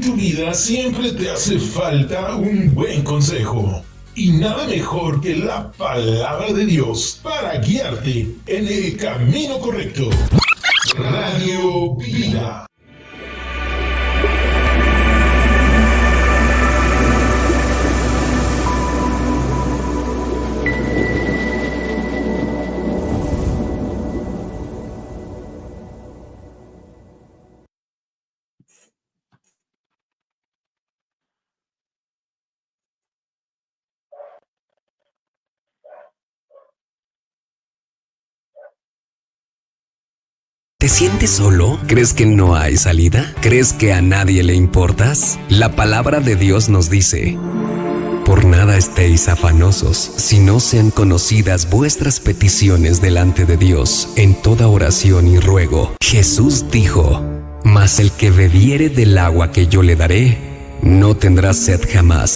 tu vida siempre te hace falta un buen consejo. Y nada mejor que la palabra de Dios para guiarte en el camino correcto. Radio Vida. ¿Te sientes solo? ¿Crees que no hay salida? ¿Crees que a nadie le importas? La palabra de Dios nos dice: por nada estéis afanosos, sino sean conocidas vuestras peticiones delante de Dios en toda oración y ruego. Jesús dijo: mas el que bebiere del agua que yo le daré, no tendrá sed jamás.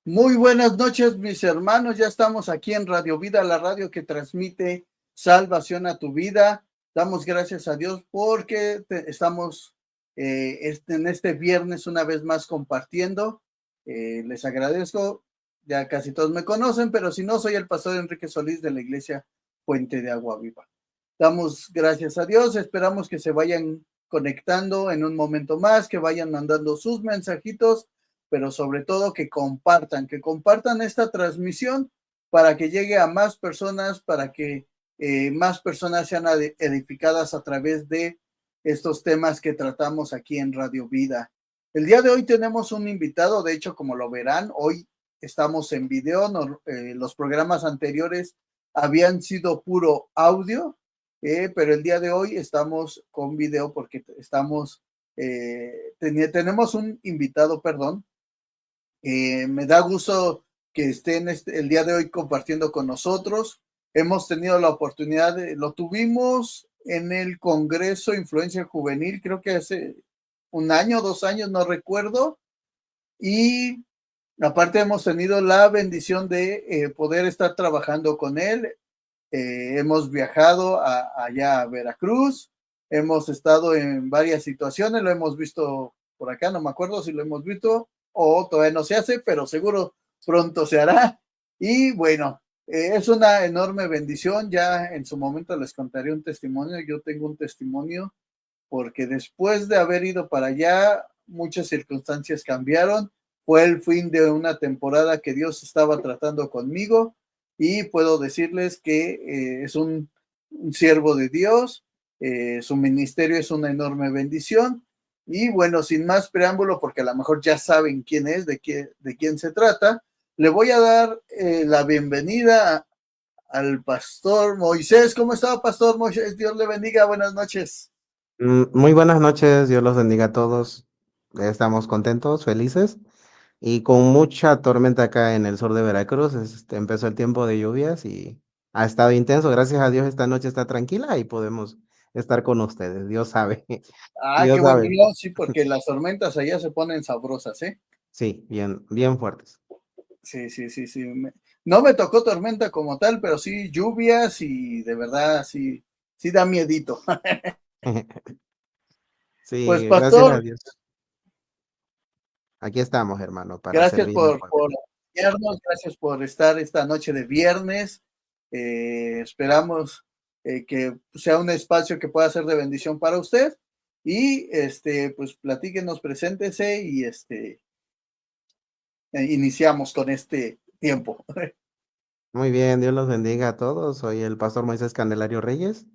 Muy buenas noches, mis hermanos. Ya estamos aquí en Radio Vida, la radio que transmite salvación a tu vida. Damos gracias a Dios porque estamos en este viernes una vez más compartiendo. Les agradezco. Ya casi todos me conocen, pero si no, soy el pastor Enrique Solís de la Iglesia Puente de Agua Viva. Damos gracias a Dios. Esperamos que se vayan conectando en un momento más, que vayan mandando sus mensajitos, pero sobre todo que compartan esta transmisión para que llegue a más personas, para que más personas sean edificadas a través de estos temas que tratamos aquí en Radio Vida. El día de hoy tenemos un invitado, de hecho, como lo verán, hoy estamos en video, los programas anteriores habían sido puro audio, pero el día de hoy estamos con video porque tenemos un invitado, perdón. Me da gusto que estén el día de hoy compartiendo con nosotros. Hemos tenido la oportunidad, lo tuvimos en el Congreso Influencia Juvenil, creo que hace 1 año, 2 años, no recuerdo. Y aparte hemos tenido la bendición de poder estar trabajando con él. Hemos viajado allá a Veracruz, hemos estado en varias situaciones, lo hemos visto por acá, no me acuerdo si lo hemos visto o todavía no se hace, pero seguro pronto se hará. Y bueno, es una enorme bendición. Ya en su momento les contaré un testimonio. Yo tengo un testimonio porque después de haber ido para allá, muchas circunstancias cambiaron. Fue el fin de una temporada que Dios estaba tratando conmigo y puedo decirles que es un siervo de Dios. Su ministerio es una enorme bendición. Y bueno, sin más preámbulo, porque a lo mejor ya saben quién es, de quién se trata, le voy a dar la bienvenida al pastor Moisés. ¿Cómo está, pastor Moisés? Dios le bendiga, buenas noches. Muy buenas noches, Dios los bendiga a todos. Estamos contentos, felices y con mucha tormenta acá en el sur de Veracruz. Empezó el tiempo de lluvias y ha estado intenso. Gracias a Dios esta noche está tranquila y podemos estar con ustedes. Dios sabe, Qué Dios bueno, sabe. no, sí, porque las tormentas allá se ponen sabrosas, ¿eh? Sí, bien, bien fuertes. Sí. No me tocó tormenta como tal, pero sí lluvias y de verdad sí da miedito. Pues Sí, gracias a pastor, Dios. Aquí estamos, hermano, para gracias servir al por pueblo. acompañarnos, gracias por estar esta noche de viernes. Esperamos que sea un espacio que pueda ser de bendición para usted. Y pues platíquenos, preséntese y iniciamos con este tiempo. Muy bien, Dios los bendiga a todos. Soy el pastor Moisés Candelario Reyes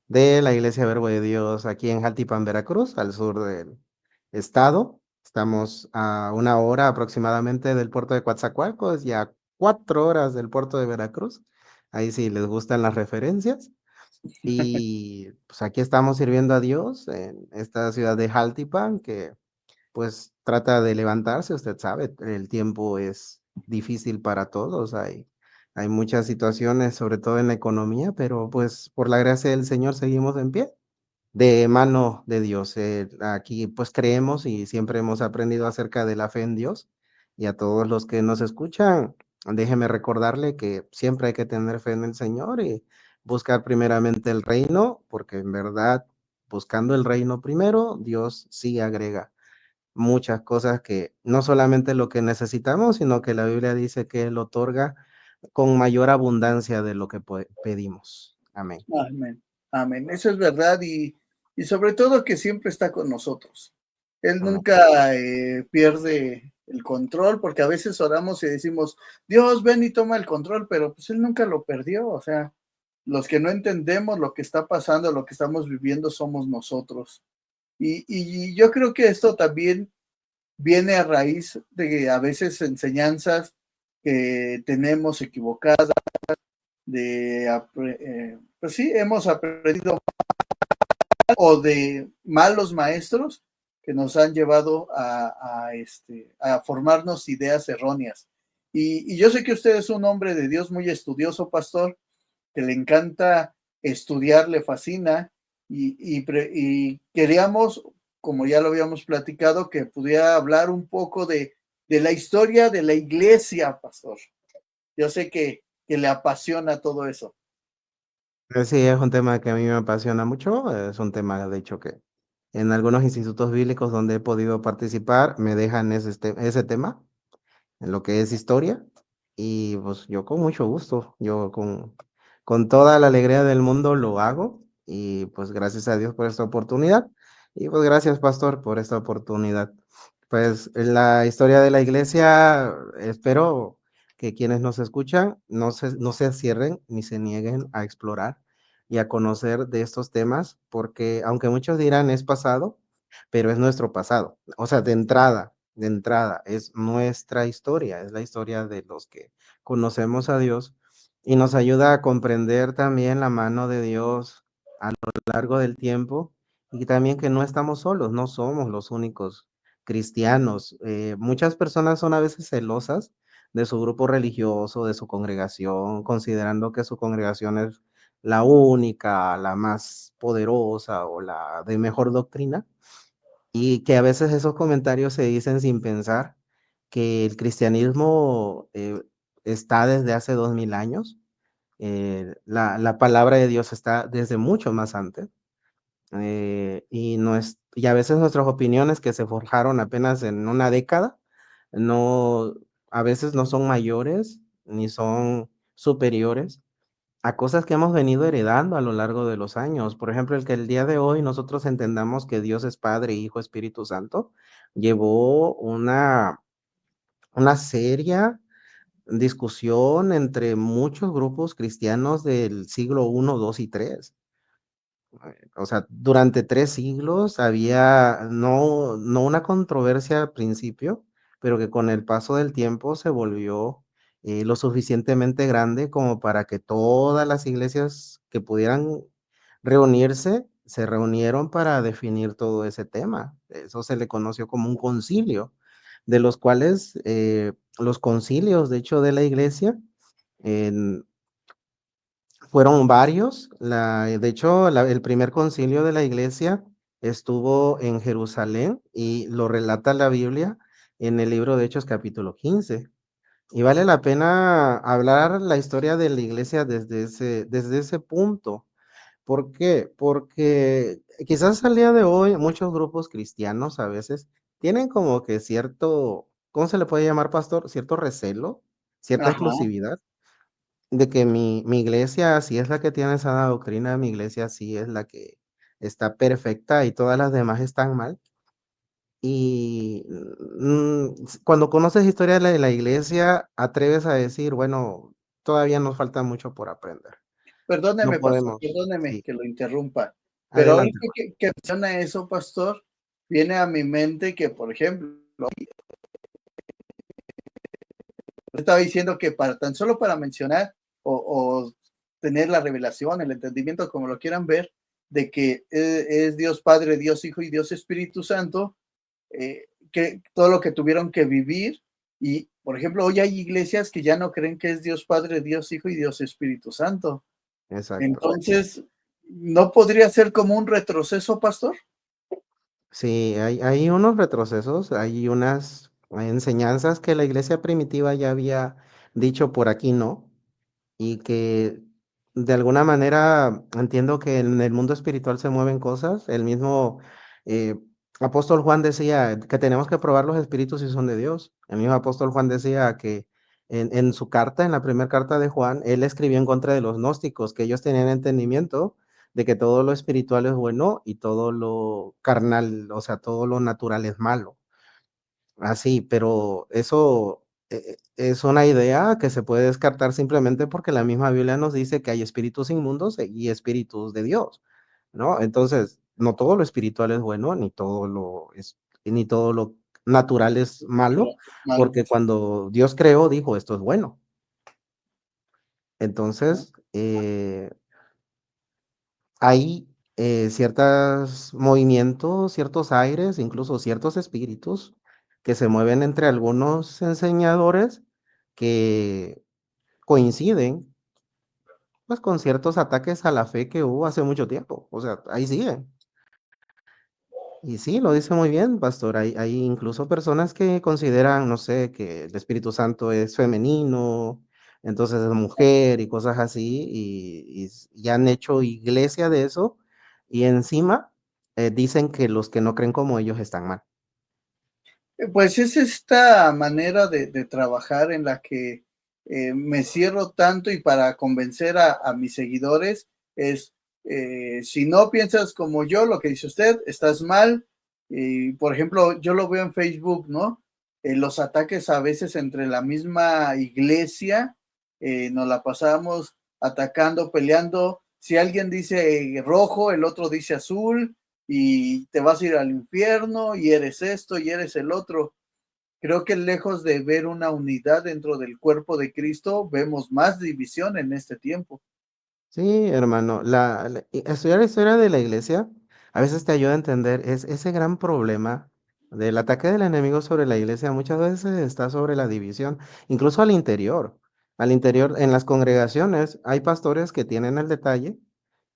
de la Iglesia Verbo de Dios aquí en Jaltipan, Veracruz, al sur del estado. Estamos a 1 hora aproximadamente del puerto de Coatzacoalcos y a 4 horas del puerto de Veracruz. Ahí sí les gustan las referencias. Y pues aquí estamos sirviendo a Dios en esta ciudad de Jaltipan, que pues trata de levantarse. Usted sabe, el tiempo es difícil para todos. Hay Hay muchas situaciones, sobre todo en la economía, pero pues por la gracia del Señor seguimos en pie, de mano de Dios. Aquí pues creemos y siempre hemos aprendido acerca de la fe en Dios. Y a todos los que nos escuchan, déjeme recordarle que siempre hay que tener fe en el Señor y buscar primeramente el reino, porque en verdad, buscando el reino primero, Dios sí agrega muchas cosas que no solamente lo que necesitamos, sino que la Biblia dice que Él otorga con mayor abundancia de lo que pedimos. Amén. Amén. Amén. Eso es verdad y sobre todo que siempre está con nosotros. Él Amén. nunca pierde el control, porque a veces oramos y decimos, Dios, ven y toma el control, pero pues Él nunca lo perdió. O sea, los que no entendemos lo que está pasando, lo que estamos viviendo, somos nosotros. Y yo creo que esto también viene a raíz de a veces enseñanzas que tenemos equivocadas, pues sí, hemos aprendido o de malos maestros que nos han llevado a formarnos ideas erróneas. Y yo sé que usted es un hombre de Dios muy estudioso, pastor, que le encanta estudiar, le fascina, y queríamos, como ya lo habíamos platicado, que pudiera hablar un poco de la historia de la iglesia, pastor. Yo sé que le apasiona todo eso. Sí, es un tema que a mí me apasiona mucho, es un tema, de hecho, que en algunos institutos bíblicos donde he podido participar me dejan ese tema, en lo que es historia, y pues yo con mucho gusto, yo con toda la alegría del mundo lo hago, y pues gracias a Dios por esta oportunidad, y pues gracias, pastor, por esta oportunidad. Pues en la historia de la iglesia, espero que quienes nos escuchan no se cierren ni se nieguen a explorar y a conocer de estos temas, porque aunque muchos dirán es pasado, pero es nuestro pasado. O sea, de entrada, es nuestra historia, es la historia de los que conocemos a Dios y nos ayuda a comprender también la mano de Dios a lo largo del tiempo y también que no estamos solos, no somos los únicos cristianos. Muchas personas son a veces celosas de su grupo religioso, de su congregación, considerando que su congregación es la única, la más poderosa o la de mejor doctrina, y que a veces esos comentarios se dicen sin pensar que el cristianismo está desde hace 2000 años, la palabra de Dios está desde mucho más antes, y a veces nuestras opiniones que se forjaron apenas en una década, no, a veces no son mayores ni son superiores a cosas que hemos venido heredando a lo largo de los años. Por ejemplo, el que el día de hoy nosotros entendamos que Dios es Padre, Hijo, Espíritu Santo, llevó una seria discusión entre muchos grupos cristianos del siglo I, II y III. O sea, durante 3 siglos había no una controversia al principio, pero que con el paso del tiempo se volvió lo suficientemente grande como para que todas las iglesias que pudieran reunirse, se reunieron para definir todo ese tema. Eso se le conoció como un concilio, de los cuales los concilios, de hecho, de la iglesia, fueron varios. De hecho, el primer concilio de la iglesia estuvo en Jerusalén y lo relata la Biblia en el libro de Hechos capítulo 15. Y vale la pena hablar la historia de la iglesia desde ese punto. ¿Por qué? Porque quizás al día de hoy muchos grupos cristianos a veces tienen como que cierto, ¿cómo se le puede llamar, pastor? Cierto recelo, cierta Ajá. exclusividad de que mi iglesia sí es la que tiene esa doctrina, mi iglesia sí es la que está perfecta y todas las demás están mal. Y cuando conoces historia de la iglesia, atreves a decir, bueno, todavía nos falta mucho por aprender. No Perdóneme, pastor, podemos. perdóneme Sí, que lo interrumpa, pero adelante. ahorita que menciona eso, pastor, viene a mi mente que, por ejemplo, estaba diciendo que para tan solo para mencionar o tener la revelación, el entendimiento, como lo quieran ver, de que es Dios Padre, Dios Hijo y Dios Espíritu Santo, que todo lo que tuvieron que vivir Por ejemplo, hoy hay iglesias que ya no creen que es Dios Padre, Dios Hijo y Dios Espíritu Santo. Exacto. Entonces, ¿no podría ser como un retroceso, pastor? Sí, hay unos retrocesos, hay unas enseñanzas que la iglesia primitiva ya había dicho por aquí no, y que de alguna manera entiendo que en el mundo espiritual se mueven cosas. El mismo eh, apóstol Juan decía que tenemos que probar los espíritus si son de Dios. El mismo apóstol Juan decía que en su carta, en la primera carta de Juan, él escribió en contra de los gnósticos, que ellos tenían entendimiento de que todo lo espiritual es bueno y todo lo carnal, o sea, todo lo natural es malo. Así, pero eso es una idea que se puede descartar simplemente porque la misma Biblia nos dice que hay espíritus inmundos y espíritus de Dios, ¿no? Entonces, no todo lo espiritual es bueno, ni todo lo natural es malo, Malo. porque cuando Dios creó, dijo, esto es bueno. Entonces, hay ciertos movimientos, ciertos aires, incluso ciertos espíritus que se mueven entre algunos enseñadores que coinciden pues con ciertos ataques a la fe que hubo hace mucho tiempo. O sea, ahí siguen. Y sí, lo dice muy bien, pastor. Hay incluso personas que consideran, no sé, que el Espíritu Santo es femenino, entonces es mujer y cosas así, y han hecho iglesia de eso, y encima dicen que los que no creen como ellos están mal. Pues es esta manera de trabajar en la que me cierro tanto y para convencer a mis seguidores es, si no piensas como yo, lo que dice usted, estás mal. Y, por ejemplo, yo lo veo en Facebook, ¿no? Los ataques a veces entre la misma iglesia, nos la pasamos atacando, peleando. Si alguien dice rojo, el otro dice azul y te vas a ir al infierno y eres esto y eres el otro. Creo que lejos de ver una unidad dentro del cuerpo de Cristo, vemos más división en este tiempo. Sí, hermano, estudiar la historia de la iglesia a veces te ayuda a entender ese gran problema del ataque del enemigo sobre la iglesia, muchas veces está sobre la división, incluso al interior. Al interior, en las congregaciones, hay pastores que tienen el detalle.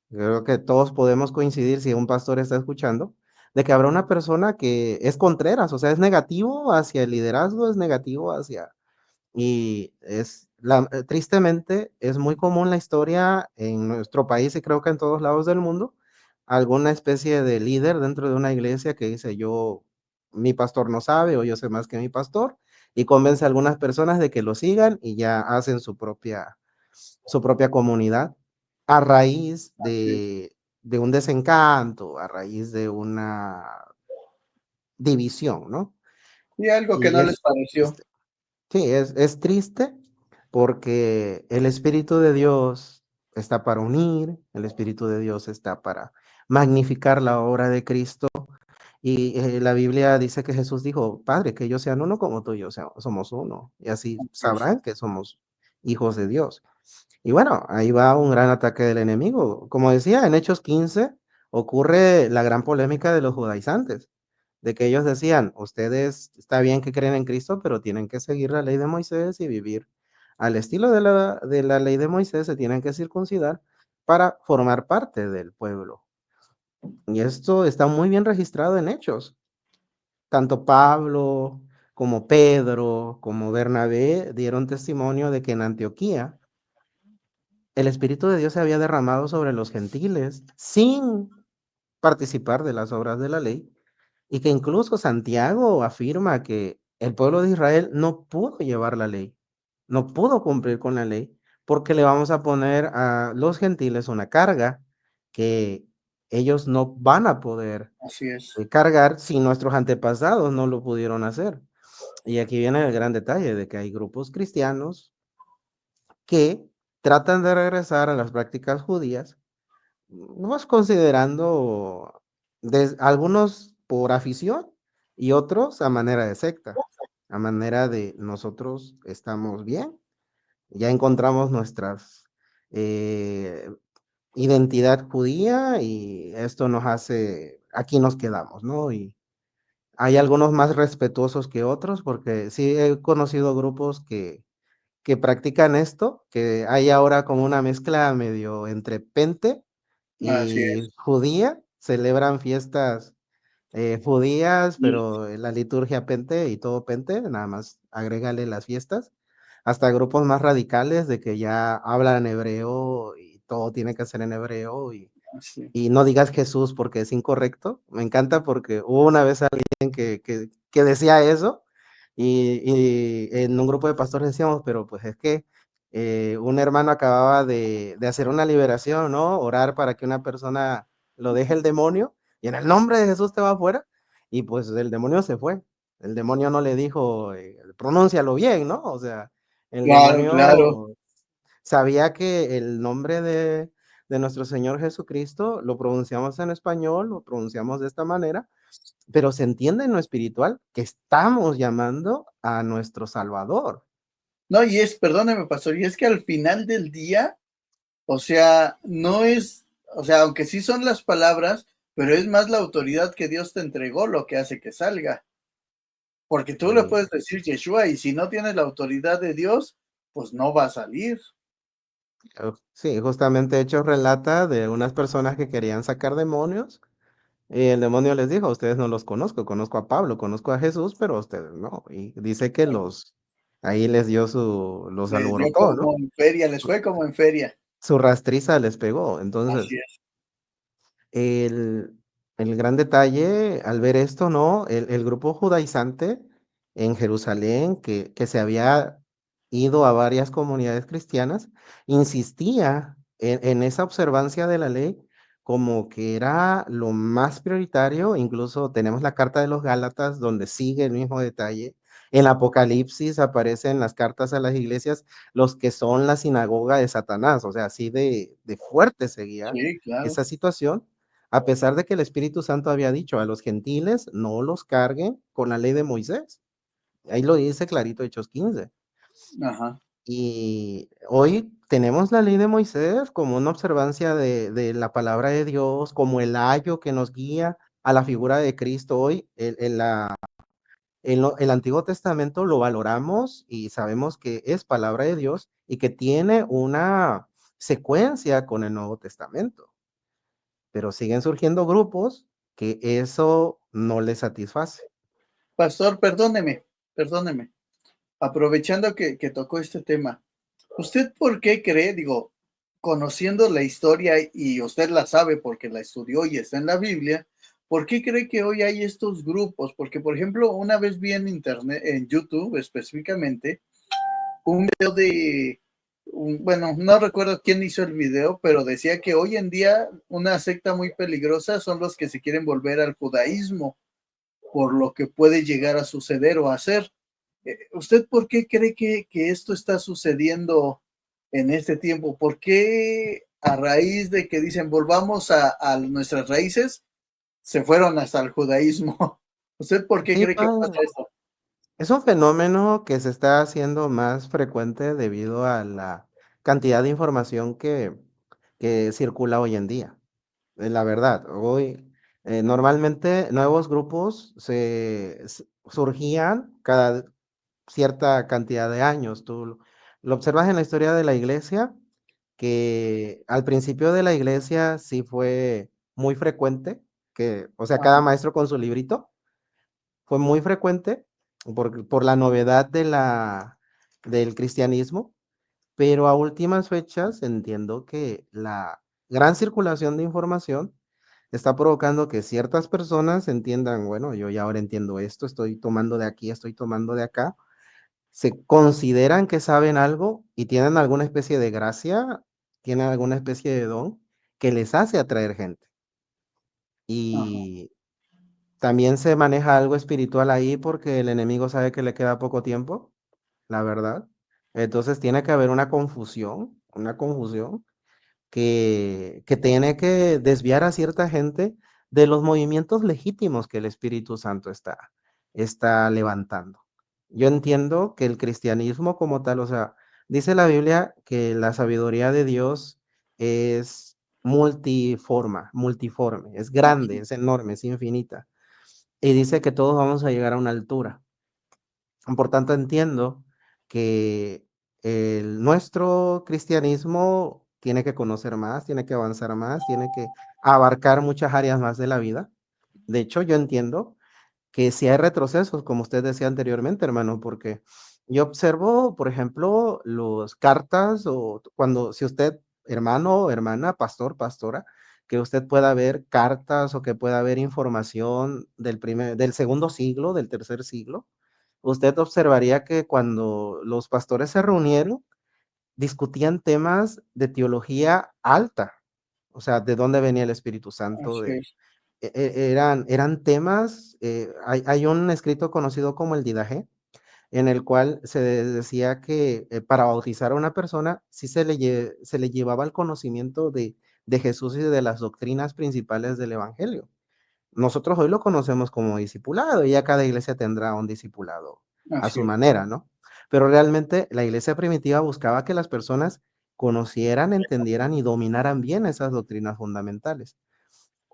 Creo que todos podemos coincidir si un pastor está escuchando, de que habrá una persona que es contreras, o sea, es negativo hacia el liderazgo, es negativo hacia tristemente, es muy común la historia en nuestro país y creo que en todos lados del mundo, alguna especie de líder dentro de una iglesia que dice yo, mi pastor no sabe o yo sé más que mi pastor y convence a algunas personas de que lo sigan y ya hacen su propia comunidad a raíz Así es. de un desencanto, a raíz de una división, ¿no? Y algo que Y no les es pareció. triste. Sí, es triste porque el Espíritu de Dios está para unir, el Espíritu de Dios está para magnificar la obra de Cristo. Y la Biblia dice que Jesús dijo, Padre, que ellos sean uno como tú y yo somos uno. Y así Así es. sabrán que somos hijos de Dios. Y bueno, ahí va un gran ataque del enemigo. Como decía, en Hechos 15 ocurre la gran polémica de los judaizantes, de que ellos decían, ustedes está bien que creen en Cristo, pero tienen que seguir la ley de Moisés y vivir al estilo de la ley de Moisés, se tienen que circuncidar para formar parte del pueblo. Y esto está muy bien registrado en Hechos. Tanto Pablo como Pedro, como Bernabé dieron testimonio de que en Antioquía el Espíritu de Dios se había derramado sobre los gentiles sin participar de las obras de la ley, y que incluso Santiago afirma que el pueblo de Israel no pudo llevar la ley, no pudo cumplir con la ley, porque le vamos a poner a los gentiles una carga que ellos no van a poder Así es. cargar si nuestros antepasados no lo pudieron hacer. Y aquí viene el gran detalle de que hay grupos cristianos que tratan de regresar a las prácticas judías, vamos considerando algunos por afición y otros a manera de secta, a manera de nosotros estamos bien, ya encontramos nuestras eh, identidad judía y esto nos hace, aquí nos quedamos, ¿no? Hay algunos más respetuosos que otros, porque sí he conocido grupos que practican esto, que hay ahora como una mezcla medio entre pente Así y es. judía, celebran fiestas judías, Y pero la liturgia pente y todo pente, nada más agrégale las fiestas, hasta grupos más radicales de que ya hablan hebreo y todo tiene que ser en hebreo así. y no digas Jesús porque es incorrecto. Me encanta porque hubo una vez alguien que decía eso y en un grupo de pastores decíamos, pero pues es que un hermano acababa de hacer una liberación, ¿no? Orar para que una persona lo deje el demonio y en el nombre de Jesús te va afuera y pues el demonio se fue. El demonio no le dijo, pronúncialo bien, ¿no? O sea, el Claro, claro. demonio sabía que el nombre de nuestro Señor Jesucristo lo pronunciamos en español, lo pronunciamos de esta manera, pero se entiende en lo espiritual que estamos llamando a nuestro Salvador. No, y es, perdóneme, pastor, y es que al final del día, o sea, no es, o sea, aunque sí son las palabras, pero es más la autoridad que Dios te entregó lo que hace que salga. Porque tú le Y, puedes decir Yeshua y si no tienes la autoridad de Dios, pues no va a salir. sí, justamente Hechos relata de unas personas que querían sacar demonios y el demonio les dijo, ustedes no los conozco, conozco a Pablo, conozco a Jesús, pero ustedes no. Y dice que ahí les dio los Les dio alborotó, como ¿no? en feria, les fue como en feria. Su rastriza les pegó. Así Entonces, es. El, el gran detalle al ver esto, ¿no? El grupo judaizante en Jerusalén, que se había ido a varias comunidades cristianas, insistía en esa observancia de la ley como que era lo más prioritario. Incluso tenemos la carta de los Gálatas donde sigue el mismo detalle. En Apocalipsis aparecen las cartas a las iglesias, los que son la sinagoga de Satanás, o sea, así de fuerte seguía Sí, claro. esa situación a pesar de que el Espíritu Santo había dicho a los gentiles no los carguen con la ley de Moisés. Ahí lo dice clarito Hechos 15. Ajá. Y hoy tenemos la ley de Moisés como una observancia de la palabra de Dios, como el ayo que nos guía a la figura de Cristo hoy. El Antiguo Testamento lo valoramos y sabemos que es palabra de Dios y que tiene una secuencia con el Nuevo Testamento. Pero siguen surgiendo grupos que eso no les satisface. Pastor, perdóneme, perdóneme. Aprovechando que tocó este tema, ¿usted por qué cree, digo, conociendo la historia y usted la sabe porque la estudió y está en la Biblia, ¿por qué cree que hoy hay estos grupos? Porque, por ejemplo, una vez vi en internet, en YouTube específicamente, un video de, bueno, no recuerdo quién hizo el video, pero decía que hoy en día una secta muy peligrosa son los que se quieren volver al judaísmo por lo que puede llegar a suceder o hacer. ¿Usted por qué cree que esto está sucediendo en este tiempo? ¿Por qué a raíz de que dicen volvamos a nuestras raíces, se fueron hasta el judaísmo? ¿Usted por qué Sí, cree que pasa eso? es un fenómeno que se está haciendo más frecuente debido a la cantidad de información que circula hoy en día. La verdad, hoy normalmente nuevos grupos surgían cada cierta cantidad de años. Tú lo observas en la historia de la iglesia, que al principio de la iglesia sí fue muy frecuente, que, o sea, cada Ajá, maestro con su librito, fue muy frecuente por la novedad del cristianismo, pero a últimas fechas entiendo que la gran circulación de información está provocando que ciertas personas entiendan, bueno, yo ya ahora entiendo esto, estoy tomando de aquí, estoy tomando de acá, se consideran que saben algo y tienen alguna especie de gracia, tienen alguna especie de don que les hace atraer gente. ajá, Y también se maneja algo espiritual ahí porque el enemigo sabe que le queda poco tiempo, la verdad. Entonces tiene que haber una confusión que tiene que desviar a cierta gente de los movimientos legítimos que el Espíritu Santo está levantando. Yo entiendo que el cristianismo como tal, o sea, dice la Biblia que la sabiduría de Dios es multiforme, es grande, es enorme, es infinita. y dice que todos vamos a llegar a una altura. Por tanto, entiendo que nuestro cristianismo tiene que conocer más, tiene que avanzar más, tiene que abarcar muchas áreas más de la vida. De hecho, yo entiendo que si hay retrocesos, como usted decía anteriormente, hermano, porque yo observo, por ejemplo, las cartas o cuando, si usted, hermano, hermana, pastor, pastora, que usted pueda ver cartas o que pueda ver información del segundo siglo, del tercer siglo, usted observaría que cuando los pastores se reunieron, discutían temas de teología alta, o sea, de dónde venía el Espíritu Santo, Así es. eran temas, hay un escrito conocido como el Didaje, en el cual se decía que para bautizar a una persona sí se le llevaba el conocimiento de Jesús y de las doctrinas principales del Evangelio. Nosotros hoy lo conocemos como discipulado y ya cada iglesia tendrá un discipulado a Así su es. manera, ¿no? Pero realmente la iglesia primitiva buscaba que las personas conocieran, entendieran y dominaran bien esas doctrinas fundamentales.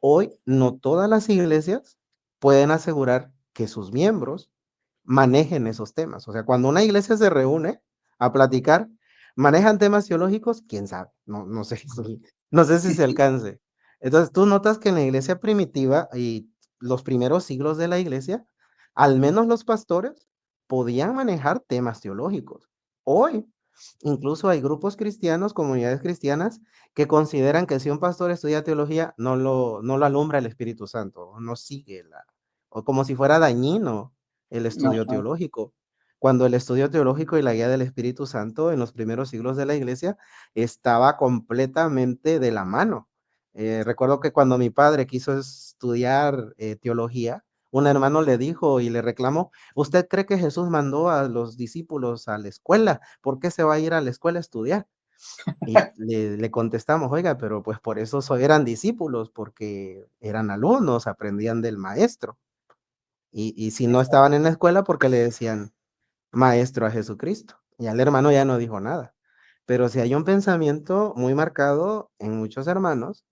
Hoy no todas las iglesias pueden asegurar que sus miembros manejen esos temas. O sea, cuando una iglesia se reúne a platicar, manejan temas teológicos, quién sabe, no sé, no sé si se alcance. Entonces, tú notas que en la iglesia primitiva y los primeros siglos de la iglesia, al menos los pastores podían manejar temas teológicos. Hoy, incluso hay grupos cristianos, comunidades cristianas, que consideran que si un pastor estudia teología, no lo alumbra el Espíritu Santo, no sigue o como si fuera dañino el estudio Ajá. teológico, cuando el estudio teológico y la guía del Espíritu Santo en los primeros siglos de la iglesia estaba completamente de la mano. Recuerdo que cuando mi padre quiso estudiar teología, un hermano le dijo y le reclamó, ¿usted cree que Jesús mandó a los discípulos a la escuela? ¿Por qué se va a ir a la escuela a estudiar? Y le contestamos, oiga, pero pues por eso eran discípulos, porque eran alumnos, aprendían del maestro. Y si no estaban en la escuela, porque le decían maestro a Jesucristo. Y al hermano ya no dijo nada. Pero si hay un pensamiento muy marcado en muchos hermanos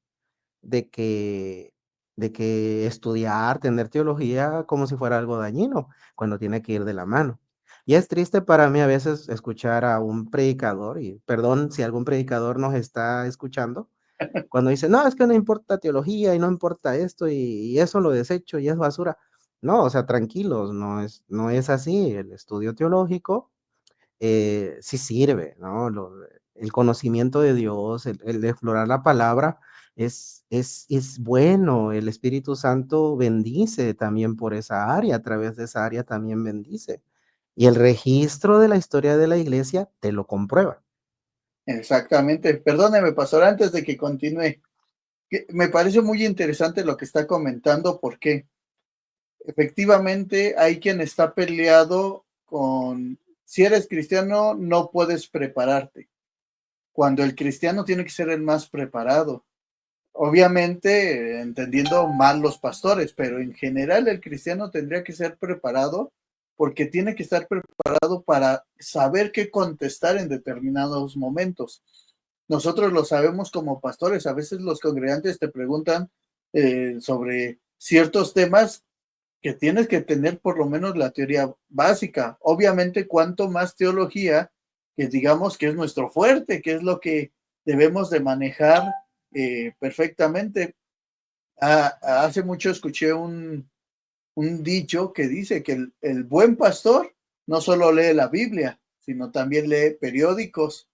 de que, de que estudiar, tener teología como si fuera algo dañino, cuando tiene que ir de la mano. Y es triste para mí a veces escuchar a un predicador, y perdón si algún predicador nos está escuchando, cuando dice, no, es que no importa teología y no importa esto y eso lo desecho y es basura. No, o sea, tranquilos, no es así. El estudio teológico sí sirve, ¿no? El conocimiento de Dios, el explorar la palabra es bueno. El Espíritu Santo bendice también por esa área, a través de esa área también bendice. Y el registro de la historia de la iglesia te lo comprueba. Exactamente. Perdóneme, pastor, antes de que continúe, me parece muy interesante lo que está comentando, porque efectivamente hay quien está peleado con, si eres cristiano, no puedes prepararte, cuando el cristiano tiene que ser el más preparado. Obviamente, entendiendo mal los pastores, pero en general el cristiano tendría que ser preparado porque tiene que estar preparado para saber qué contestar en determinados momentos. Nosotros lo sabemos como pastores, a veces los congregantes te preguntan sobre ciertos temas que tienes que tener por lo menos la teoría básica. Obviamente, cuanto más teología, que digamos que es nuestro fuerte, que es lo que debemos de manejar perfectamente. Hace mucho escuché un dicho que dice que el buen pastor no solo lee la Biblia, sino también lee periódicos.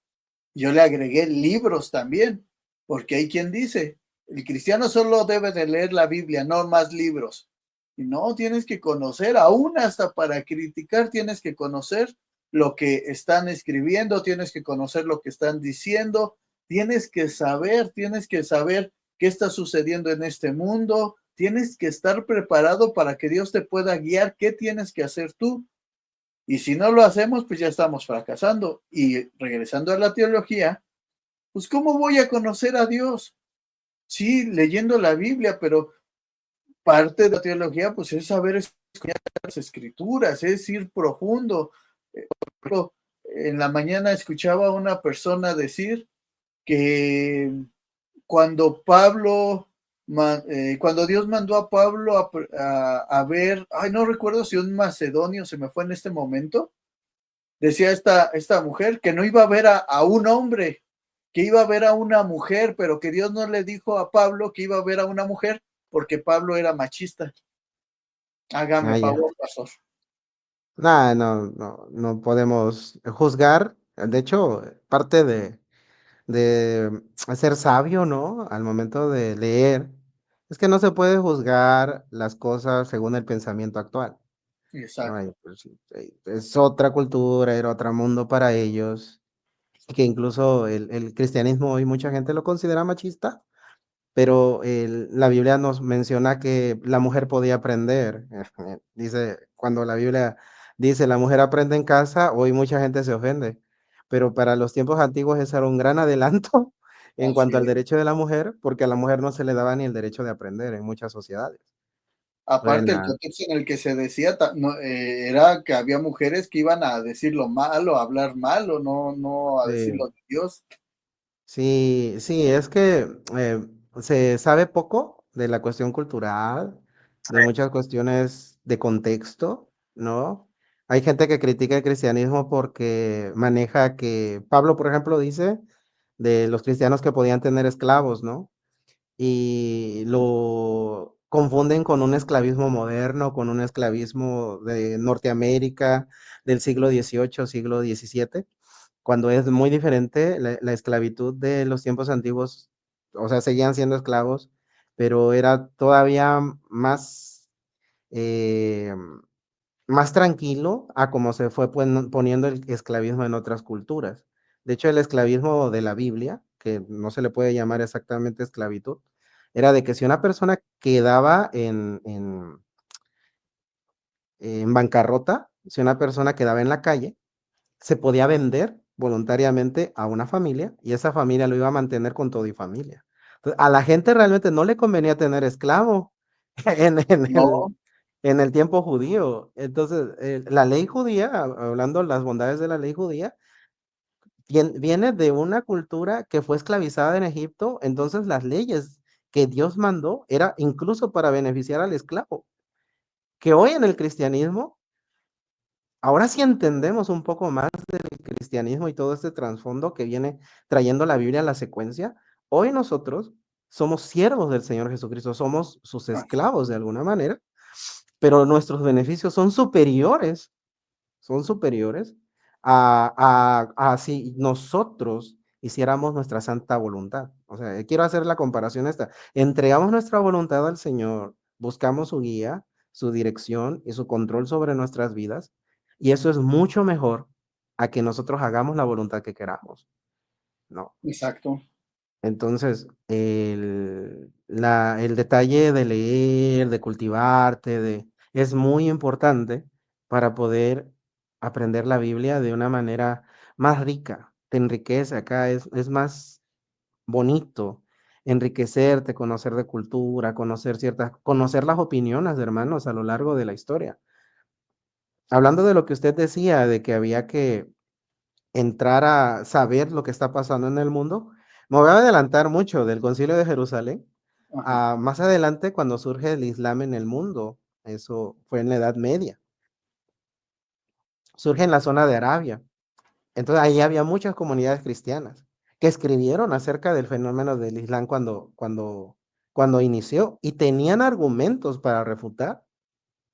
Yo le agregué libros también, porque hay quien dice, el cristiano solo debe de leer la Biblia, no más libros. Y no, tienes que conocer, aún hasta para criticar, tienes que conocer lo que están escribiendo, tienes que conocer lo que están diciendo, tienes que saber qué está sucediendo en este mundo, tienes que estar preparado para que Dios te pueda guiar, qué tienes que hacer tú. Y si no lo hacemos, pues ya estamos fracasando. Y regresando a la teología, pues ¿cómo voy a conocer a Dios? Sí, leyendo la Biblia, pero parte de la teología, pues es saber escuchar las escrituras, es ir profundo. Por ejemplo, en la mañana escuchaba a una persona decir que cuando Pablo Cuando Dios mandó a Pablo a ver, ay, no recuerdo si un macedonio se me fue en este momento, decía esta mujer que no iba a ver a un hombre, que iba a ver a una mujer, pero que Dios no le dijo a Pablo que iba a ver a una mujer porque Pablo era machista. Hágame Ah, ya. favor, pastor. Nah, no podemos juzgar. De hecho, parte de ser sabio, ¿no? Al momento de leer, es que no se puede juzgar las cosas según el pensamiento actual. ¿No? Exacto. Pues, sí, es otra cultura, era otro mundo para ellos, y que incluso el cristianismo hoy mucha gente lo considera machista, pero la Biblia nos menciona que la mujer podía aprender. Dice, cuando la Biblia dice la mujer aprende en casa, hoy mucha gente se ofende, pero para los tiempos antiguos eso era un gran adelanto en Así cuanto al es. derecho de la mujer, porque a la mujer no se le daba ni el derecho de aprender en muchas sociedades. Aparte, el Bueno, contexto en el que se decía era que había mujeres que iban a decir lo malo, a hablar malo, no a decir lo sí. de Dios. Sí, sí, es que se sabe poco de la cuestión cultural, de muchas cuestiones de contexto, ¿no? Hay gente que critica el cristianismo porque maneja que, Pablo, por ejemplo, dice de los cristianos que podían tener esclavos, ¿no? Y lo confunden con un esclavismo moderno, con un esclavismo de Norteamérica del siglo XVIII, siglo XVII, cuando es muy diferente la esclavitud de los tiempos antiguos. O sea, seguían siendo esclavos, pero era todavía más, eh, más tranquilo a como se fue poniendo el esclavismo en otras culturas. De hecho, el esclavismo de la Biblia, que no se le puede llamar exactamente esclavitud, era de que si una persona quedaba en bancarrota, si una persona quedaba en la calle, se podía vender voluntariamente a una familia y esa familia lo iba a mantener con todo y familia. Entonces, a la gente realmente no le convenía tener esclavo en, en el, No, en el tiempo judío. Entonces, la ley judía, hablando las bondades de la ley judía, viene de una cultura que fue esclavizada en Egipto, entonces las leyes que Dios mandó era incluso para beneficiar al esclavo, que hoy en el cristianismo, ahora sí entendemos un poco más del cristianismo y todo este trasfondo que viene trayendo la Biblia a la secuencia. Hoy nosotros somos siervos del Señor Jesucristo, somos sus esclavos de alguna manera, pero nuestros beneficios son superiores a si nosotros hiciéramos nuestra santa voluntad. O sea, quiero hacer la comparación esta. Entregamos nuestra voluntad al Señor, buscamos su guía, su dirección y su control sobre nuestras vidas, y eso es mucho mejor a que nosotros hagamos la voluntad que queramos, ¿no? exacto. Entonces, el detalle de leer, de cultivarte, es muy importante para poder aprender la Biblia de una manera más rica. Te enriquece acá, es más bonito enriquecerte, conocer de cultura, conocer las opiniones de hermanos a lo largo de la historia. Hablando de lo que usted decía, de que había que entrar a saber lo que está pasando en el mundo, me voy a adelantar mucho del Concilio de Jerusalén Ajá. a más adelante cuando surge el Islam en el mundo. Eso fue en la Edad Media. Surge en la zona de Arabia. Entonces ahí había muchas comunidades cristianas que escribieron acerca del fenómeno del Islam cuando inició y tenían argumentos para refutar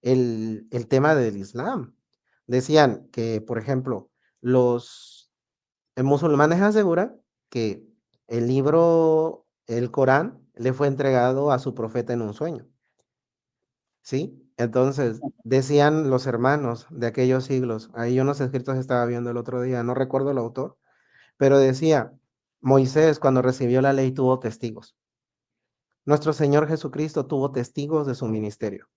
el tema del Islam. Decían que, por ejemplo, los musulmanes aseguran que el Corán, le fue entregado a su profeta en un sueño, ¿sí? Entonces, decían los hermanos de aquellos siglos, ahí unos escritos estaba viendo el otro día, no recuerdo el autor, pero decía, Moisés cuando recibió la ley tuvo testigos. Nuestro Señor Jesucristo tuvo testigos de su ministerio.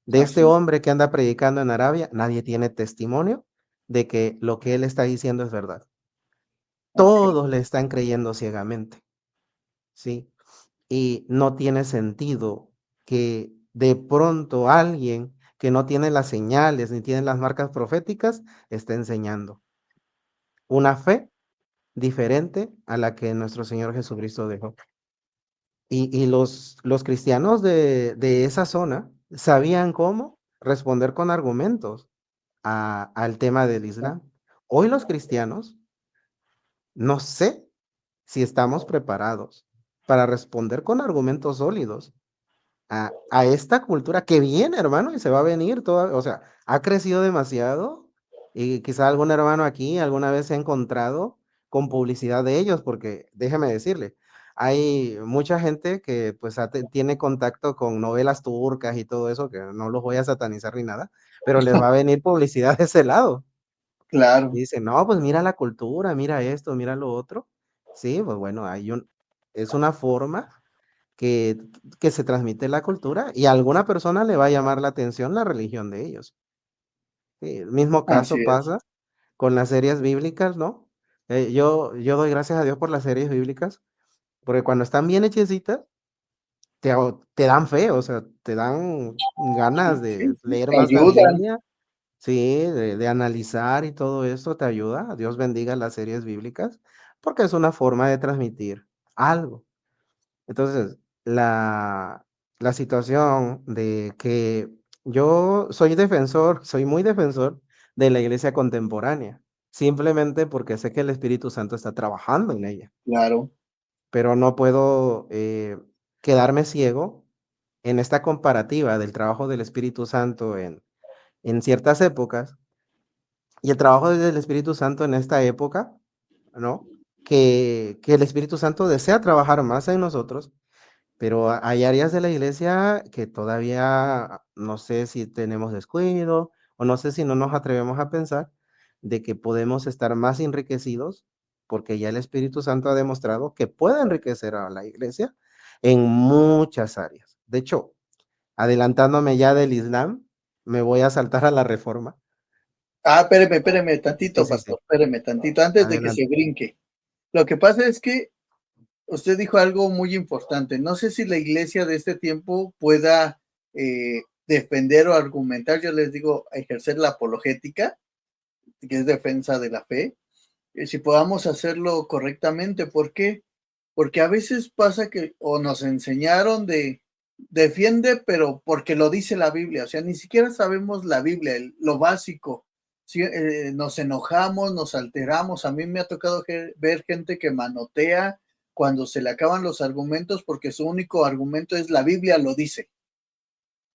De este Así es. hombre que anda predicando en Arabia, nadie tiene testimonio de que lo que él está diciendo es verdad. Ok. Todos le están creyendo ciegamente, ¿sí? Y no tiene sentido que de pronto alguien que no tiene las señales ni tiene las marcas proféticas esté enseñando una fe diferente a la que nuestro Señor Jesucristo dejó. Y los cristianos de esa zona sabían cómo responder con argumentos al tema del Islam. Hoy los cristianos, no sé si estamos preparados para responder con argumentos sólidos a esta cultura que viene, hermano, y se va a venir toda, o sea, ha crecido demasiado y quizá algún hermano aquí alguna vez se ha encontrado con publicidad de ellos, porque déjeme decirle, hay mucha gente que pues tiene contacto con novelas turcas y todo eso, que no los voy a satanizar ni nada, pero les va a venir publicidad de ese lado. Y Claro, dicen, no, pues mira la cultura, mira esto, mira lo otro. Sí, pues bueno, es una forma que, que se transmite la cultura y a alguna persona le va a llamar la atención la religión de ellos. Sí, el mismo así caso es. pasa con las series bíblicas, ¿no? Yo doy gracias a Dios por las series bíblicas, porque cuando están bien hechecitas, te dan fe, o sea, te dan ganas Sí, de sí, sí, leer te más la ayudan. Biblia, sí, de analizar y todo eso te ayuda. Dios bendiga las series bíblicas, porque es una forma de transmitir algo. Entonces, la situación de que yo soy defensor, soy muy defensor de la iglesia contemporánea, simplemente porque sé que el Espíritu Santo está trabajando en ella, Claro, pero no puedo quedarme ciego en esta comparativa del trabajo del Espíritu Santo en ciertas épocas y el trabajo del Espíritu Santo en esta época, ¿no? Que el Espíritu Santo desea trabajar más en nosotros, pero hay áreas de la iglesia que todavía no sé si tenemos descuido o no sé si no nos atrevemos a pensar de que podemos estar más enriquecidos porque ya el Espíritu Santo ha demostrado que puede enriquecer a la iglesia en muchas áreas. De hecho, adelantándome ya del Islam, me voy a saltar a la reforma. espéreme Sí, tantito, sí, sí. pastor, espéreme tantito, antes de que Adelante. se brinque. Lo que pasa es que usted dijo algo muy importante. No sé si la iglesia de este tiempo pueda defender o argumentar, yo les digo, ejercer la apologética, que es defensa de la fe, si podamos hacerlo correctamente. ¿Por qué? Porque a veces pasa que o nos enseñaron de defiende, pero porque lo dice la Biblia, o sea, ni siquiera sabemos la Biblia, lo básico. Sí, nos enojamos, nos alteramos. A mí me ha tocado ver gente que manotea cuando se le acaban los argumentos porque su único argumento es la Biblia lo dice.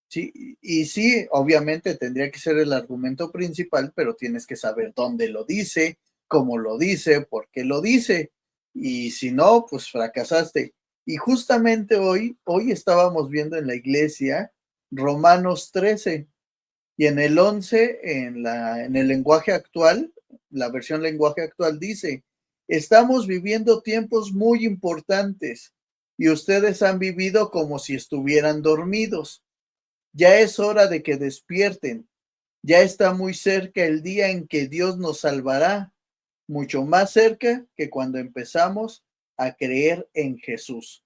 Sí, y sí, obviamente tendría que ser el argumento principal, pero tienes que saber dónde lo dice, cómo lo dice, por qué lo dice. Y si no, pues fracasaste. Y justamente hoy estábamos viendo en la iglesia Romanos 13 y en el 11 en el lenguaje actual, la versión lenguaje actual dice, estamos viviendo tiempos muy importantes y ustedes han vivido como si estuvieran dormidos. Ya es hora de que despierten. Ya está muy cerca el día en que Dios nos salvará, mucho más cerca que cuando empezamos a creer en Jesús.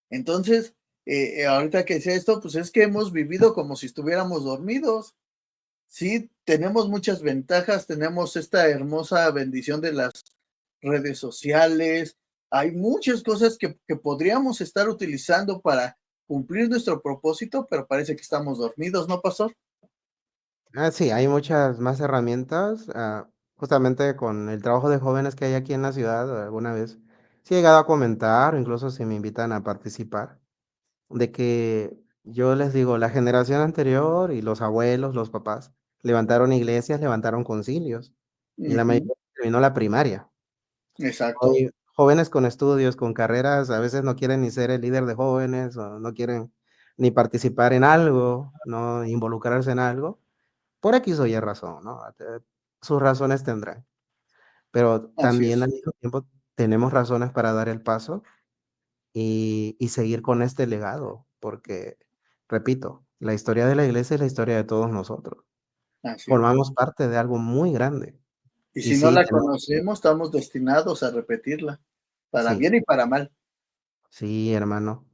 Entonces, ahorita que decía esto, pues es que hemos vivido como si estuviéramos dormidos. Sí, tenemos muchas ventajas, tenemos esta hermosa bendición de las redes sociales. Hay muchas cosas que podríamos estar utilizando para cumplir nuestro propósito, pero parece que estamos dormidos, ¿no, pastor? Sí, hay muchas más herramientas, justamente con el trabajo de jóvenes que hay aquí en la ciudad, alguna vez sí he llegado a comentar, o incluso si me invitan a participar, de que yo les digo, la generación anterior y los abuelos, los papás, levantaron iglesias, levantaron concilios, y la Ujú, mayoría terminó la primaria. exacto, Hoy, jóvenes con estudios, con carreras, a veces no quieren ni ser el líder de jóvenes, o no quieren ni participar en algo, no involucrarse en algo por X o Y razón, ¿no? Sus razones tendrán, pero así también al es, mismo tiempo tenemos razones para dar el paso y seguir con este legado, porque, repito, la historia de la iglesia es la historia de todos nosotros. así es. Formamos parte de algo muy grande. Y Y si no sí, la tenemos conocemos, estamos destinados a repetirla, para sí, bien y para mal. sí, hermano.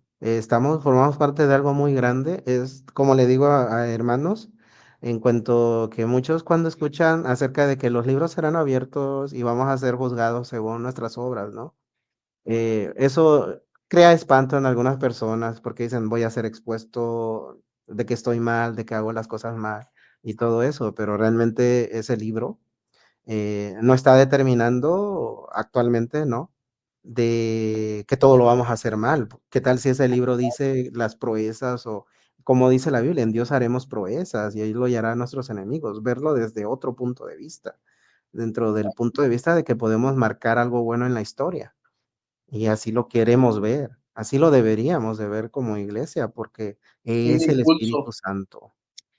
Formamos parte de algo muy grande. Es como le digo a hermanos, en cuanto que muchos cuando escuchan acerca de que los libros serán abiertos y vamos a ser juzgados según nuestras obras, ¿no? Eso crea espanto en algunas personas porque dicen voy a ser expuesto de que estoy mal, de que hago las cosas mal y todo eso, pero realmente ese libro no está determinando actualmente, ¿no? De que todo lo vamos a hacer mal. ¿Qué tal si ese libro dice las proezas o como dice la Biblia, en Dios haremos proezas y ahí lo hará a nuestros enemigos? Verlo desde otro punto de vista, dentro del punto de vista de que podemos marcar algo bueno en la historia y así lo queremos ver, así lo deberíamos de ver como iglesia porque Un es el Espíritu impulso. Santo,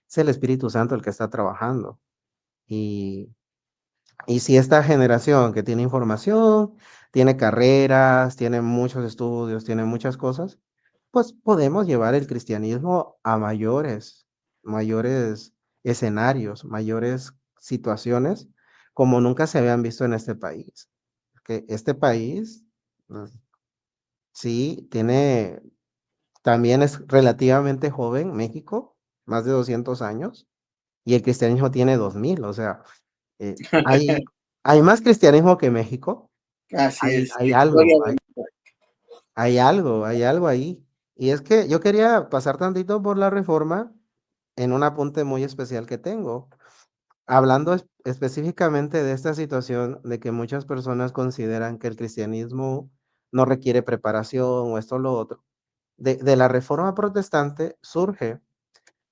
es el Espíritu Santo el que está trabajando y y si esta generación que tiene información, tiene carreras, tiene muchos estudios, tiene muchas cosas, pues podemos llevar el cristianismo a mayores escenarios, mayores situaciones como nunca se habían visto en este país. Que este país, pues, sí, tiene, también es relativamente joven, México, más de 200 años, y el cristianismo tiene 2000, o sea, hay, hay más cristianismo que México, Así es, hay historia algo, bendita. hay algo ahí. Y es que yo quería pasar tantito por la Reforma en un apunte muy especial que tengo, hablando específicamente de esta situación de que muchas personas consideran que el cristianismo no requiere preparación o esto o lo otro. De la Reforma protestante surge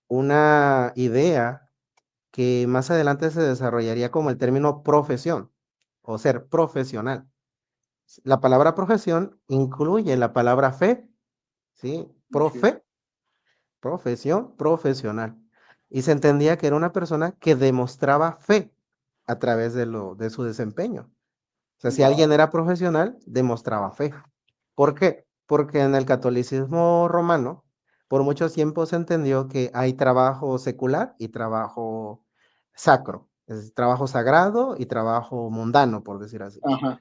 una idea que más adelante se desarrollaría como el término profesión o ser profesional. La palabra profesión incluye la palabra fe, ¿sí? Así es. Profesión, profesional. Y se entendía que era una persona que demostraba fe a través de su desempeño. O sea, si Wow. alguien era profesional, demostraba fe. ¿Por qué? Porque en el catolicismo romano, por mucho tiempo se entendió que hay trabajo secular y trabajo sacro, es trabajo sagrado y trabajo mundano, por decir así. Ajá,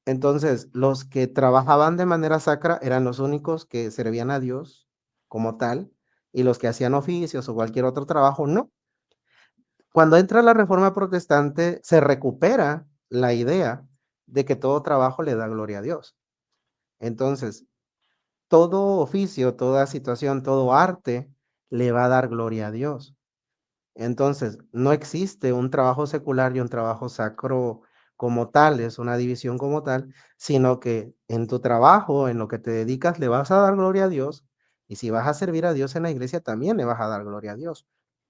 Entonces, los que trabajaban de manera sacra eran los únicos que servían a Dios como tal, y los que hacían oficios o cualquier otro trabajo, no. Cuando entra la Reforma Protestante, se recupera la idea de que todo trabajo le da gloria a Dios. Entonces, todo oficio, toda situación, todo arte le va a dar gloria a Dios. Entonces, no existe un trabajo secular y un trabajo sacro como tal, es una división como tal, sino que en tu trabajo, en lo que te dedicas, le vas a dar gloria a Dios, y si vas a servir a Dios en la iglesia, también le vas a dar gloria a Dios.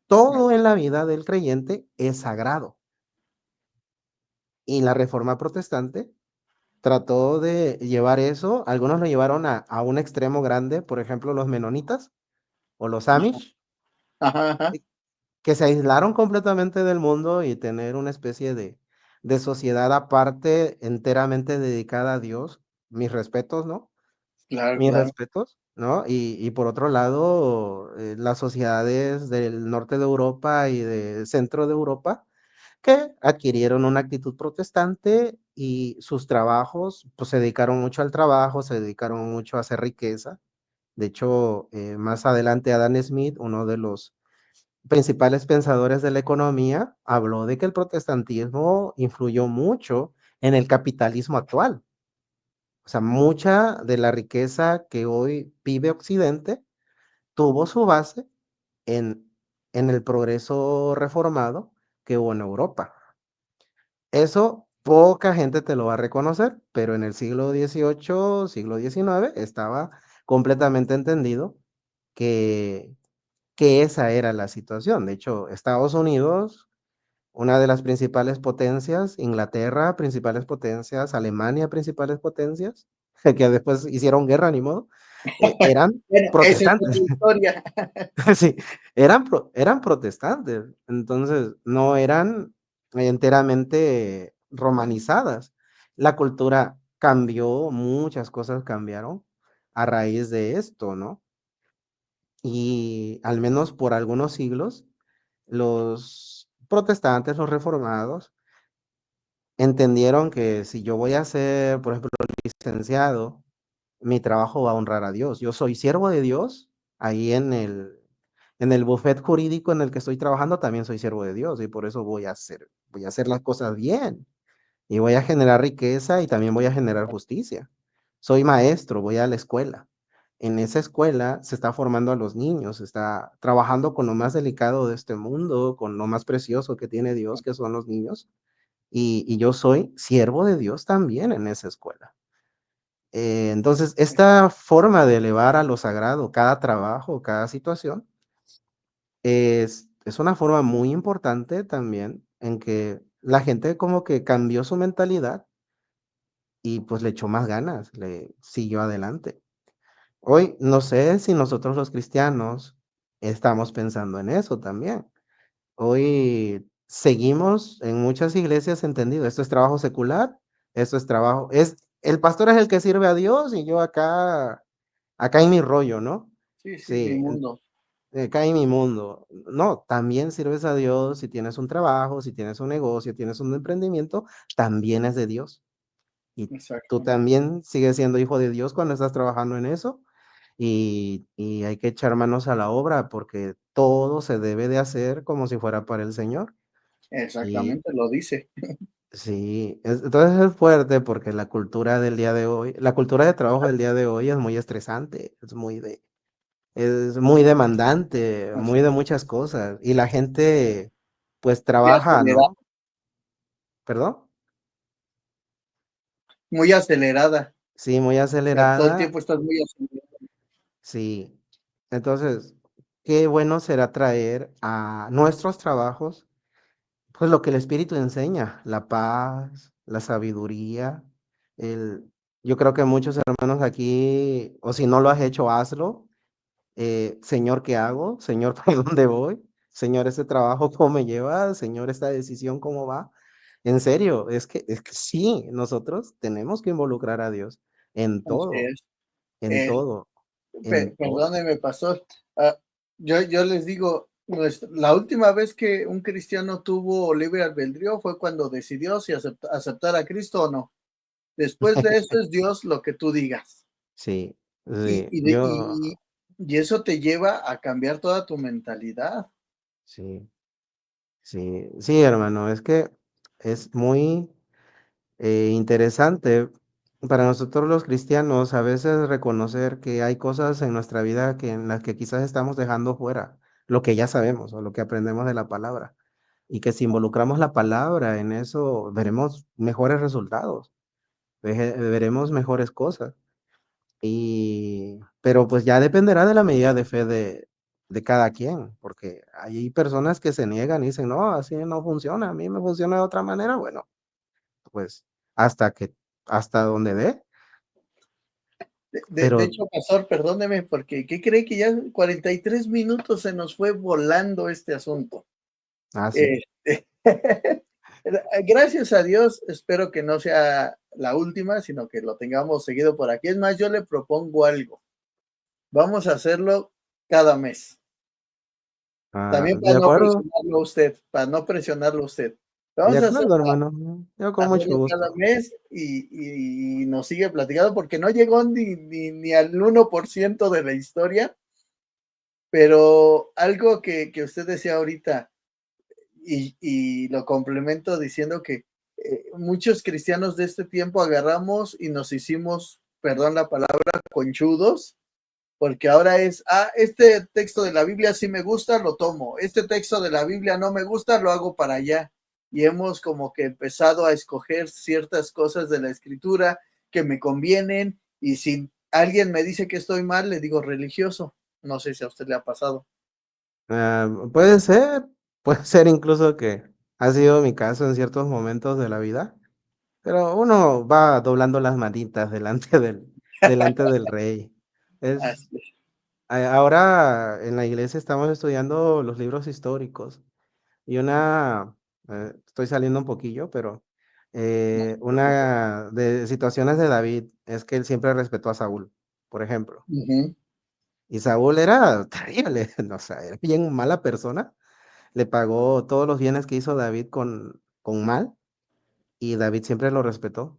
Todo en la vida del creyente es sagrado. Y la Reforma Protestante trató de llevar eso, algunos lo llevaron a un extremo grande, por ejemplo, los menonitas o los Amish, ajá, ajá. ¿sí? Que se aislaron completamente del mundo y tener una especie de sociedad aparte, enteramente dedicada a Dios. Mis respetos, ¿no? Claro, Mis claro. respetos, ¿no? Y por otro lado, las sociedades del norte de Europa y del centro de Europa que adquirieron una actitud protestante y sus trabajos, pues se dedicaron mucho al trabajo, se dedicaron mucho a hacer riqueza. De hecho, más adelante Adam Smith, uno de los principales pensadores de la economía, habló de que el protestantismo influyó mucho en el capitalismo actual. O sea, mucha de la riqueza que hoy vive Occidente tuvo su base en, en el progreso reformado que hubo en Europa. Eso poca gente te lo va a reconocer, pero en el siglo XVIII, siglo XIX, estaba completamente entendido que, que esa era la situación. De hecho, Estados Unidos, una de las principales potencias, Inglaterra, principales potencias, Alemania, principales potencias, que después hicieron guerra, ni modo, eran Bueno, esa es protestantes. otra historia. Sí, eran protestantes, entonces no eran enteramente romanizadas. La cultura cambió, muchas cosas cambiaron a raíz de esto, ¿no? Y al menos por algunos siglos, los protestantes, los reformados, entendieron que si yo voy a ser, por ejemplo, licenciado, mi trabajo va a honrar a Dios. Yo soy siervo de Dios, ahí en el bufet jurídico en el que estoy trabajando también soy siervo de Dios y por eso voy a hacer las cosas bien y voy a generar riqueza y también voy a generar justicia. soy maestro, voy a la escuela. En esa escuela se está formando a los niños, se está trabajando con lo más delicado de este mundo, con lo más precioso que tiene Dios, que son los niños, y yo soy siervo de Dios también en esa escuela. Entonces, esta forma de elevar a lo sagrado cada trabajo, cada situación, es una forma muy importante también en que la gente como que cambió su mentalidad y pues le echó más ganas, le siguió adelante. Hoy no sé si nosotros los cristianos estamos pensando en eso también. Hoy seguimos en muchas iglesias entendido, esto es trabajo secular, esto es trabajo, el pastor es el que sirve a Dios y yo acá en mi rollo, ¿no? Sí, sí, mi Sí, mundo. acá en mi mundo. No, también sirves a Dios si tienes un trabajo, si tienes un negocio, tienes un emprendimiento, también es de Dios. Y tú Exacto. también sigues siendo hijo de Dios cuando estás trabajando en eso. Y hay que echar manos a la obra porque todo se debe de hacer como si fuera para el Señor. Y Exactamente, lo dice. sí, entonces es fuerte porque la cultura del día de hoy, la cultura de trabajo del día de hoy es muy estresante, es muy demandante, Así, muy de muchas cosas. Y la gente, pues muy trabaja, acelerada, ¿no? ¿Perdón? muy acelerada. Sí, muy O sea, todo el acelerada. tiempo estás muy acelerado. Sí. Entonces, qué bueno será traer a nuestros trabajos, pues lo que el Espíritu enseña, la paz, la sabiduría. El, yo creo que muchos hermanos aquí, o si no lo has hecho, hazlo. Señor, ¿qué hago? Señor, ¿para dónde voy? Señor, ese trabajo, ¿cómo me lleva? Señor, esta decisión, ¿cómo va? En serio, es que sí, nosotros tenemos que involucrar a Dios en Así todo, es. en Eh, todo, en todo. Perdóneme, pastor. Ah, yo les digo, la última vez que un cristiano tuvo libre albedrío fue cuando decidió si aceptar a Cristo o no. Después de eso es Dios lo que tú digas. Sí, Y, sí, y, de- yo, y, y eso te lleva a cambiar toda tu mentalidad. sí, sí, sí, hermano, es que es muy interesante para nosotros los cristianos a veces reconocer que hay cosas en nuestra vida que en las que quizás estamos dejando fuera lo que ya sabemos o lo que aprendemos de la palabra y que si involucramos la palabra en eso veremos mejores resultados, veremos mejores cosas. Pero pues ya dependerá de la medida de fe de cada quien, porque hay personas que se niegan y dicen, no, así no funciona, a mí me funciona de otra manera, bueno, pues hasta que, hasta donde dé, De pero hecho, pastor, perdóneme, porque ¿qué cree que ya 43 minutos se nos fue volando este asunto? así. Este, gracias a Dios, espero que no sea la última, sino que lo tengamos seguido por aquí. Es más, yo le propongo algo. Vamos a hacerlo cada mes. También para De no acuerdo, presionarlo a usted, para no presionarlo a usted. de Vamos a acuerdo, hermano, yo con mucho hacerlo cada gusto. mes y nos sigue platicando porque no llegó ni al 1% de la historia, pero algo que usted decía ahorita, y lo complemento diciendo que muchos cristianos de este tiempo agarramos y nos hicimos, perdón la palabra, conchudos, porque ahora es, este texto de la Biblia sí me gusta, lo tomo, este texto de la Biblia no me gusta, lo hago para allá. Y hemos como que empezado a escoger ciertas cosas de la escritura que me convienen y si alguien me dice que estoy mal, le digo religioso. No sé si a usted le ha pasado. Puede ser, puede ser incluso que ha sido mi caso en ciertos momentos de la vida, pero uno va doblando las manitas delante del rey. Es, Así ahora en la iglesia estamos estudiando los libros históricos y estoy saliendo un poquillo, pero una de situaciones de David es que él siempre respetó a Saúl, por ejemplo. Ujú. Y Saúl era terrible, no, o sea, era bien mala persona. Le pagó todos los bienes que hizo David con mal y David siempre lo respetó.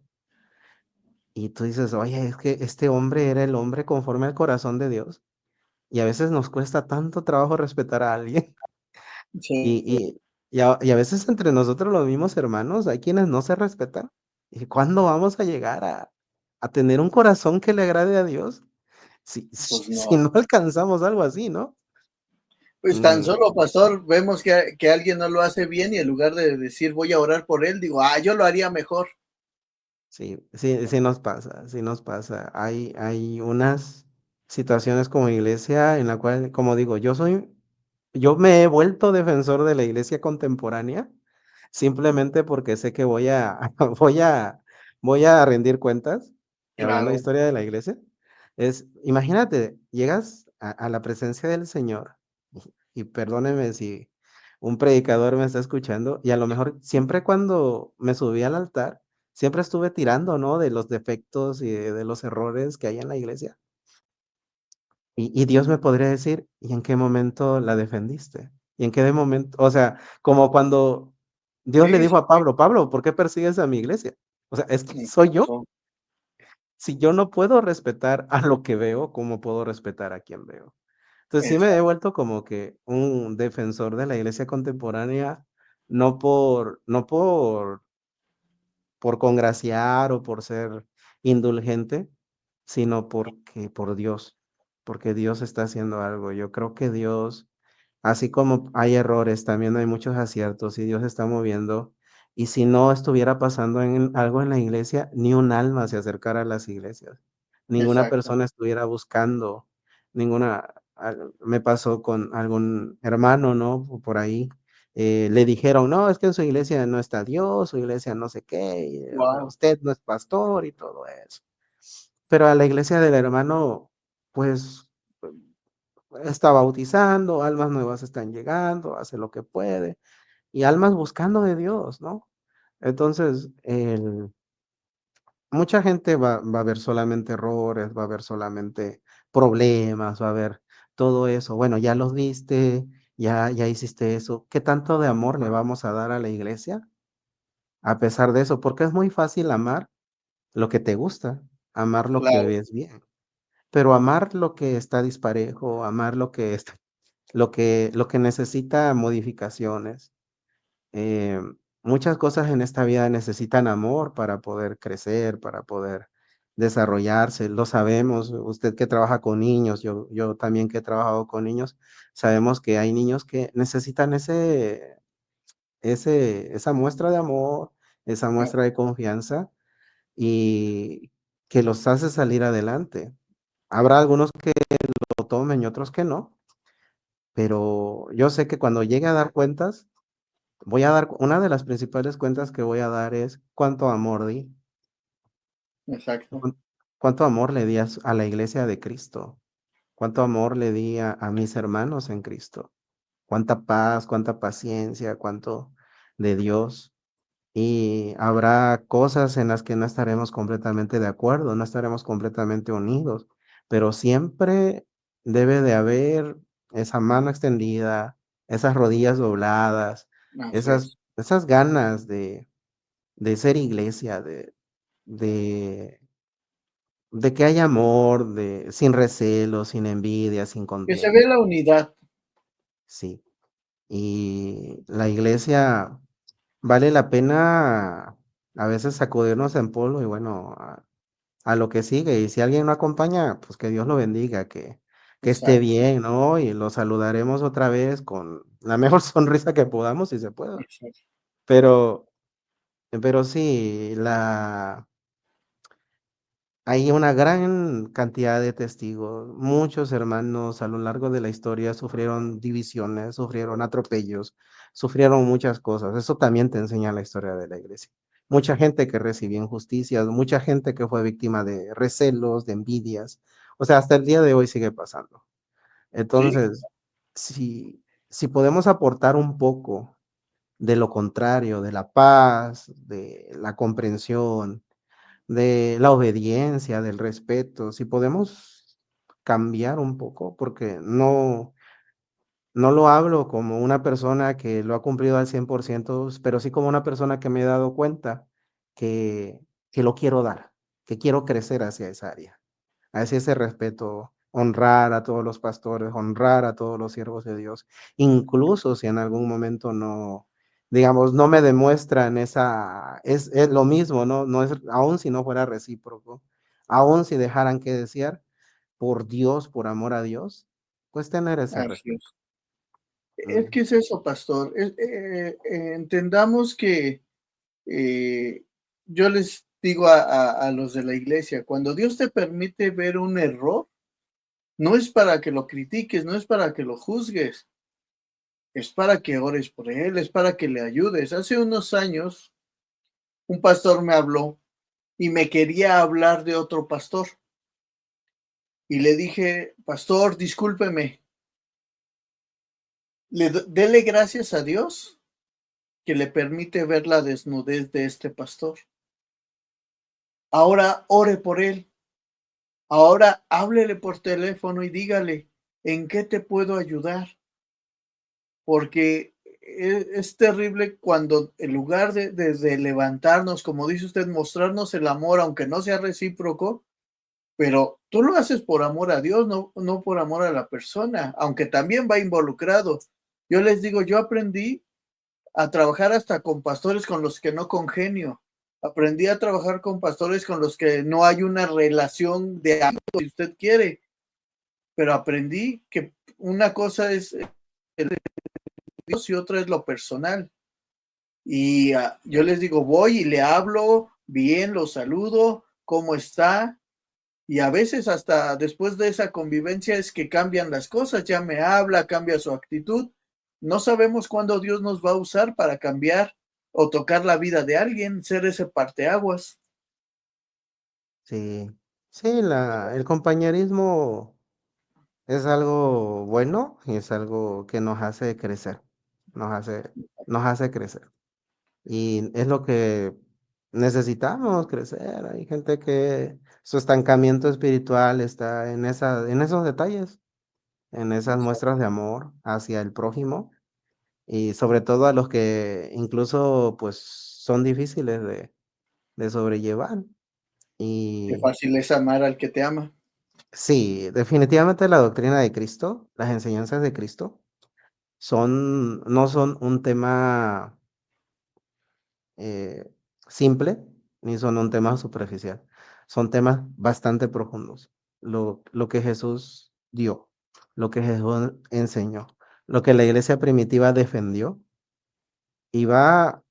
Y tú dices, oye, es que este hombre era el hombre conforme al corazón de Dios. Y a veces nos cuesta tanto trabajo respetar a alguien. Sí, Y a veces entre nosotros los mismos hermanos hay quienes no se respetan. ¿Y cuándo vamos a llegar a a tener un corazón que le agrade a Dios, si, Pues si no. no alcanzamos algo así, ¿no? Pues tan Mm, solo, pastor, vemos que alguien no lo hace bien y en lugar de decir voy a orar por él, digo, yo lo haría mejor. sí, sí, sí nos pasa, sí nos pasa. Hay unas situaciones como iglesia en la cual, como digo, yo me he vuelto defensor de la iglesia contemporánea simplemente porque sé que voy a, voy a rendir cuentas. Y hablando de Claro, historia de la iglesia, imagínate, llegas a la presencia del Señor, y perdóneme si un predicador me está escuchando, y a lo mejor siempre cuando me subí al altar, siempre estuve tirando, ¿no? De los defectos y de los errores que hay en la iglesia. Y Dios me podría decir, ¿y en qué momento la defendiste? ¿Y en qué momento? O sea, como cuando Dios le sí, dijo sí, a Pablo: "Pablo, ¿por qué persigues a mi iglesia?". O sea, es que soy yo. exacto, Si yo no puedo respetar a lo que veo, ¿cómo puedo respetar a quien veo? Entonces, sí me he exacto, vuelto como que un defensor de la iglesia contemporánea, no por congraciar o por ser indulgente, sino porque Dios está haciendo algo. Yo creo que Dios, así como hay errores, también hay muchos aciertos y Dios está moviendo. Y si no estuviera pasando algo en la iglesia, ni un alma se acercara a las iglesias. Ninguna exacto. persona estuviera buscando, me pasó con algún hermano, ¿no? Por ahí, le dijeron: "No, es que en su iglesia no está Dios, su iglesia no sé qué, Wow, usted no es pastor", y todo eso. Pero a la iglesia del hermano, pues, está bautizando, almas nuevas están llegando, hace lo que puede, y almas buscando de Dios, ¿no? Entonces, mucha gente va a ver solamente errores, va a ver solamente problemas, va a ver todo eso. Bueno, ya los viste, ya hiciste eso. ¿Qué tanto de amor le vamos a dar a la iglesia a pesar de eso? Porque es muy fácil amar lo que te gusta, amar lo que claro, ves bien, pero amar lo que está disparejo, amar lo que necesita modificaciones. Muchas cosas en esta vida necesitan amor para poder crecer, para poder desarrollarse. Lo sabemos, usted que trabaja con niños, yo también que he trabajado con niños, sabemos que hay niños que necesitan esa muestra de amor, esa muestra de confianza y que los hace salir adelante. Habrá algunos que lo tomen y otros que no, pero yo sé que cuando llegue a dar cuentas, una de las principales cuentas que voy a dar es cuánto amor di, exacto, cuán cuánto amor le di a la iglesia de Cristo, cuánto amor le di a mis hermanos en Cristo, cuánta paz, cuánta paciencia, cuánto de Dios. Y habrá cosas en las que no estaremos completamente de acuerdo, no estaremos completamente unidos, pero siempre debe de haber esa mano extendida, esas rodillas dobladas, así esas es. esas ganas de ser iglesia, de de que haya amor, sin recelo, sin envidia, sin Que se ve contienda. la unidad, Sí. Y la iglesia vale la pena a veces sacudirnos en polvo y bueno, a lo que sigue. Y si alguien no acompaña, pues que Dios lo bendiga, que esté exacto, bien, ¿no? Y lo saludaremos otra vez con la mejor sonrisa que podamos, si se pueda. exacto. Pero, pero sí, hay una gran cantidad de testigos. Muchos hermanos a lo largo de la historia sufrieron divisiones, sufrieron atropellos, sufrieron muchas cosas. Eso también te enseña la historia de la iglesia. Mucha gente que recibió injusticias, mucha gente que fue víctima de recelos, de envidias. O sea, hasta el día de hoy sigue pasando. Sí, Entonces, si podemos aportar un poco de lo contrario, de la paz, de la comprensión, de la obediencia, del respeto, si podemos cambiar un poco, porque no lo hablo como una persona que lo ha cumplido al 100%, pero sí como una persona que me he dado cuenta que lo quiero dar, que quiero crecer hacia esa área, hacia ese respeto, honrar a todos los pastores, honrar a todos los siervos de Dios, incluso si en algún momento no, digamos, no me demuestran es lo mismo, no es, aún si no fuera recíproco, aun si dejaran que desear, por Dios, por amor a Dios, pues tener ese Así respeto. es. Es Mm, que es eso, pastor. Entendamos que eh, yo les digo a los de la iglesia, cuando Dios te permite ver un error, no es para que lo critiques, no es para que lo juzgues, es para que ores por él, es para que le ayudes. Hace unos años, un pastor me habló y me quería hablar de otro pastor. Y le dije, pastor, discúlpeme, dele gracias a Dios que le permite ver la desnudez de este pastor. Ahora ore por él. Ahora háblele por teléfono y dígale, ¿en qué te puedo ayudar? Porque es terrible cuando en lugar de levantarnos, como dice usted, mostrarnos el amor, aunque no sea recíproco, pero tú lo haces por amor a Dios, no por amor a la persona, aunque también va involucrado. Yo les digo, yo aprendí a trabajar hasta con pastores con los que no congenio. Aprendí a trabajar con pastores con los que no hay una relación de amor, si usted quiere, pero aprendí que una cosa es el Dios y otra es lo personal. Y yo les digo, voy y le hablo bien, lo saludo, ¿cómo está? Y a veces hasta después de esa convivencia es que cambian las cosas, ya me habla, cambia su actitud. No sabemos cuándo Dios nos va a usar para cambiar o tocar la vida de alguien, ser ese parteaguas. sí, sí, el compañerismo es algo bueno y es algo que nos hace crecer, nos hace, nos hace crecer. Y es lo que necesitamos crecer. Hay gente que su estancamiento espiritual está en esos detalles, en esas muestras de amor hacia el prójimo y sobre todo a los que incluso pues son difíciles de sobrellevar. Qué Y fácil es amar al que te ama. sí, definitivamente la doctrina de Cristo, las enseñanzas de Cristo no son un tema eh, simple, ni son un tema superficial. Son temas bastante profundos. Lo que Jesús dio, lo que Jesús enseñó, lo que la iglesia primitiva defendió, y va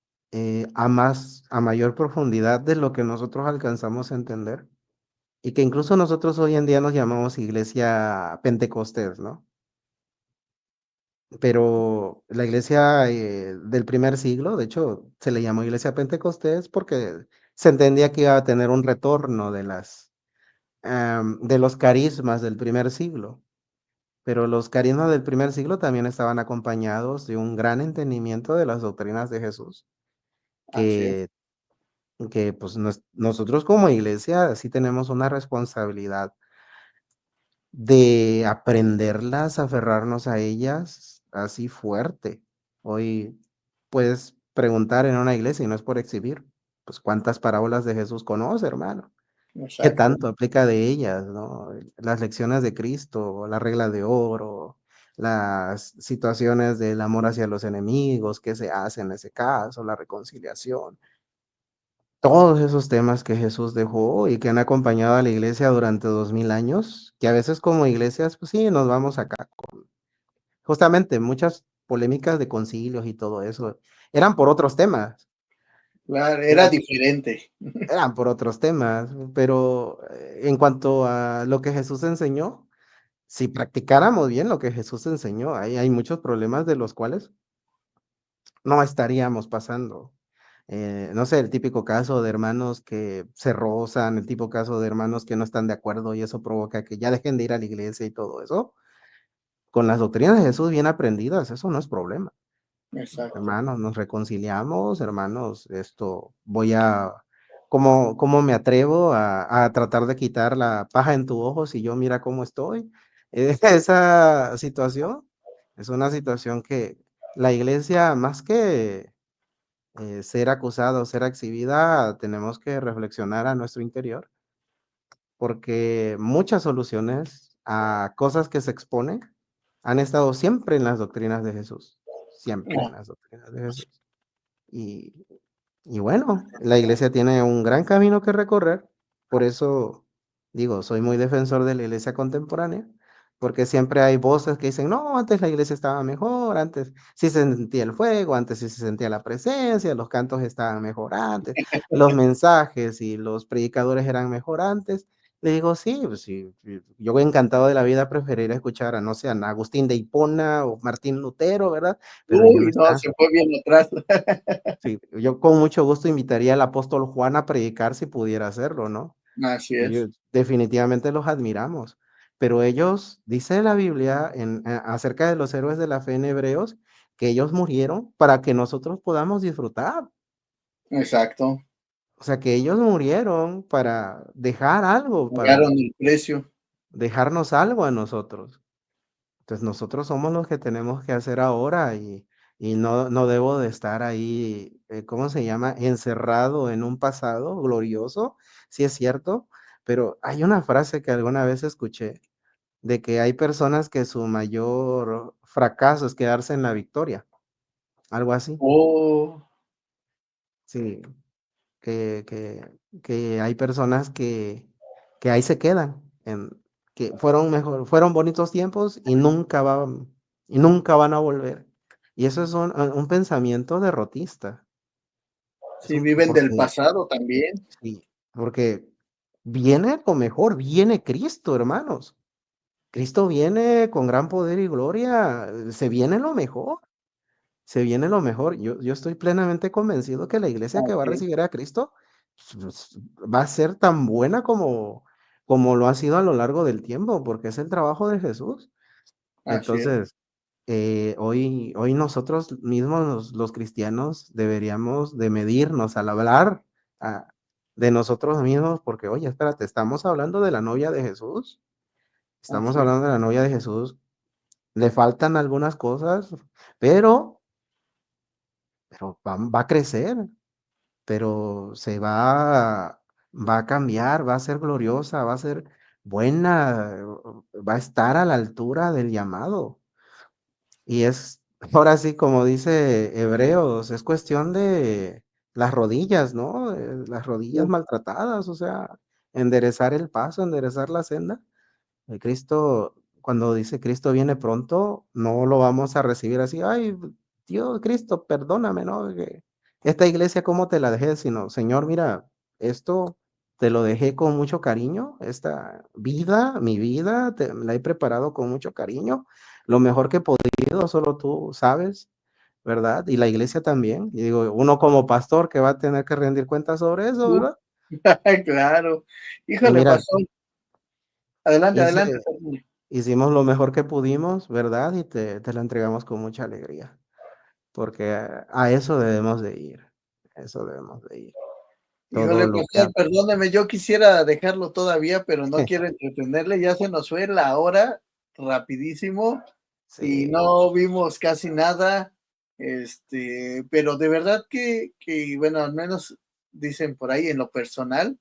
a mayor profundidad de lo que nosotros alcanzamos a entender. Y que incluso nosotros hoy en día nos llamamos iglesia pentecostés, ¿no? Pero la iglesia del primer siglo, de hecho, se le llamó iglesia pentecostés porque se entendía que iba a tener un retorno de los carismas del primer siglo. Pero los carismas del primer siglo también estaban acompañados de un gran entendimiento de las doctrinas de Jesús, Así es. que, que pues nosotros como iglesia sí tenemos una responsabilidad de aprenderlas, aferrarnos a ellas así fuerte. Hoy puedes preguntar en una iglesia y no es por exhibir, pues cuántas parábolas de Jesús conoce, hermano. ¿Qué Exacto. tanto aplica de ellas, no? Las lecciones de Cristo, la regla de oro, las situaciones del amor hacia los enemigos, qué se hace en ese caso, la reconciliación. Todos esos temas que Jesús dejó y que han acompañado a la iglesia durante 2000 años, que a veces como iglesias, pues sí, nos vamos acá con justamente muchas polémicas de concilios y todo eso, eran por otros temas, Claro, era eran, diferente. eran por otros temas, pero en cuanto a lo que Jesús enseñó, si practicáramos bien lo que Jesús enseñó, hay muchos problemas de los cuales no estaríamos pasando. No sé, el típico caso de hermanos que se rozan, el tipo caso de hermanos que no están de acuerdo y eso provoca que ya dejen de ir a la iglesia y todo eso. Con las doctrinas de Jesús bien aprendidas, eso no es problema. Exacto. Hermanos, nos reconciliamos, hermanos, esto ¿cómo me atrevo a tratar de quitar la paja en tu ojo si yo mira cómo estoy? Esa situación es una situación que la iglesia, más que ser acusada o ser exhibida, tenemos que reflexionar a nuestro interior, porque muchas soluciones a cosas que se exponen han estado siempre en las doctrinas de Jesús, siempre en Ah, las doctrinas de Jesús. Y, y bueno, la iglesia tiene un gran camino que recorrer, por eso Digo, soy muy defensor de la iglesia contemporánea, porque siempre hay voces que dicen, no, antes la iglesia estaba mejor, antes sí se sentía el fuego, antes sí se sentía la presencia, los cantos estaban mejor antes, los mensajes y los predicadores eran mejor antes. Le digo, sí, pues sí, yo encantado de la vida preferiría escuchar a, no sé, a Agustín de Hipona o Martín Lutero, ¿verdad? Pero ya no Uy, no, está. se fue bien atrás. Sí, yo con mucho gusto invitaría al apóstol Juan a predicar si pudiera hacerlo, ¿no? Así Ellos es. definitivamente los admiramos, pero ellos, dice la Biblia acerca de los héroes de la fe en Hebreos, que ellos murieron para que nosotros podamos disfrutar. Exacto. O sea, que ellos murieron para dejar algo, Pagaron para el precio. dejarnos algo a nosotros. Entonces nosotros somos los que tenemos que hacer ahora y no debo de estar ahí, ¿cómo se llama? Encerrado en un pasado glorioso, sí es cierto, pero hay una frase que alguna vez escuché de que hay personas que su mayor fracaso es quedarse en la victoria, algo así. Oh, Sí, que, que, que hay personas que ahí se quedan, que fueron bonitos tiempos y nunca van a volver. Y eso es un pensamiento derrotista. sí, viven del Porque, pasado también. sí, porque viene lo mejor, viene Cristo, hermanos. Cristo viene con gran poder y gloria, se viene lo mejor. Se viene lo mejor. Yo estoy plenamente convencido que la iglesia que va a Así es, recibir a Cristo va a ser tan buena como lo ha sido a lo largo del tiempo, porque es el trabajo de Jesús. así es. Entonces, hoy nosotros mismos, los cristianos, deberíamos de medirnos al hablar ah, de nosotros mismos, porque, oye, espérate, estamos hablando de la novia de Jesús, estamos Así es. hablando de la novia de Jesús, le faltan algunas cosas, pero, pero va a crecer. Pero va a cambiar, va a ser gloriosa, va a ser buena, va a estar a la altura del llamado. Y es, ahora sí, como dice Hebreos, es cuestión de las rodillas, ¿no? Las rodillas Uf, maltratadas, o sea, enderezar el paso, enderezar la senda. El Cristo, cuando dice Cristo viene pronto, no lo vamos a recibir así, ay, Dios, Cristo, perdóname, ¿no? Que esta iglesia, ¿cómo te la dejé? Sino, Señor, mira, esto te lo dejé con mucho cariño, esta vida, mi vida, la he preparado con mucho cariño, lo mejor que he podido, solo tú sabes, ¿verdad? Y la iglesia también. Y digo, uno como pastor que va a tener que rendir cuentas sobre eso, uf, ¿verdad? claro. Y Híjole, mira, pastor. Adelante, adelante. hice, hicimos lo mejor que pudimos, ¿verdad? Y te la entregamos con mucha alegría, porque a eso debemos de ir, a eso debemos de ir. Todo Híjole, lo que... pastor, perdóneme, yo quisiera dejarlo todavía, pero no quiero entretenerle, ya se nos fue la hora rapidísimo y Sí, no vimos casi nada, pero de verdad bueno, al menos dicen por ahí en lo personal,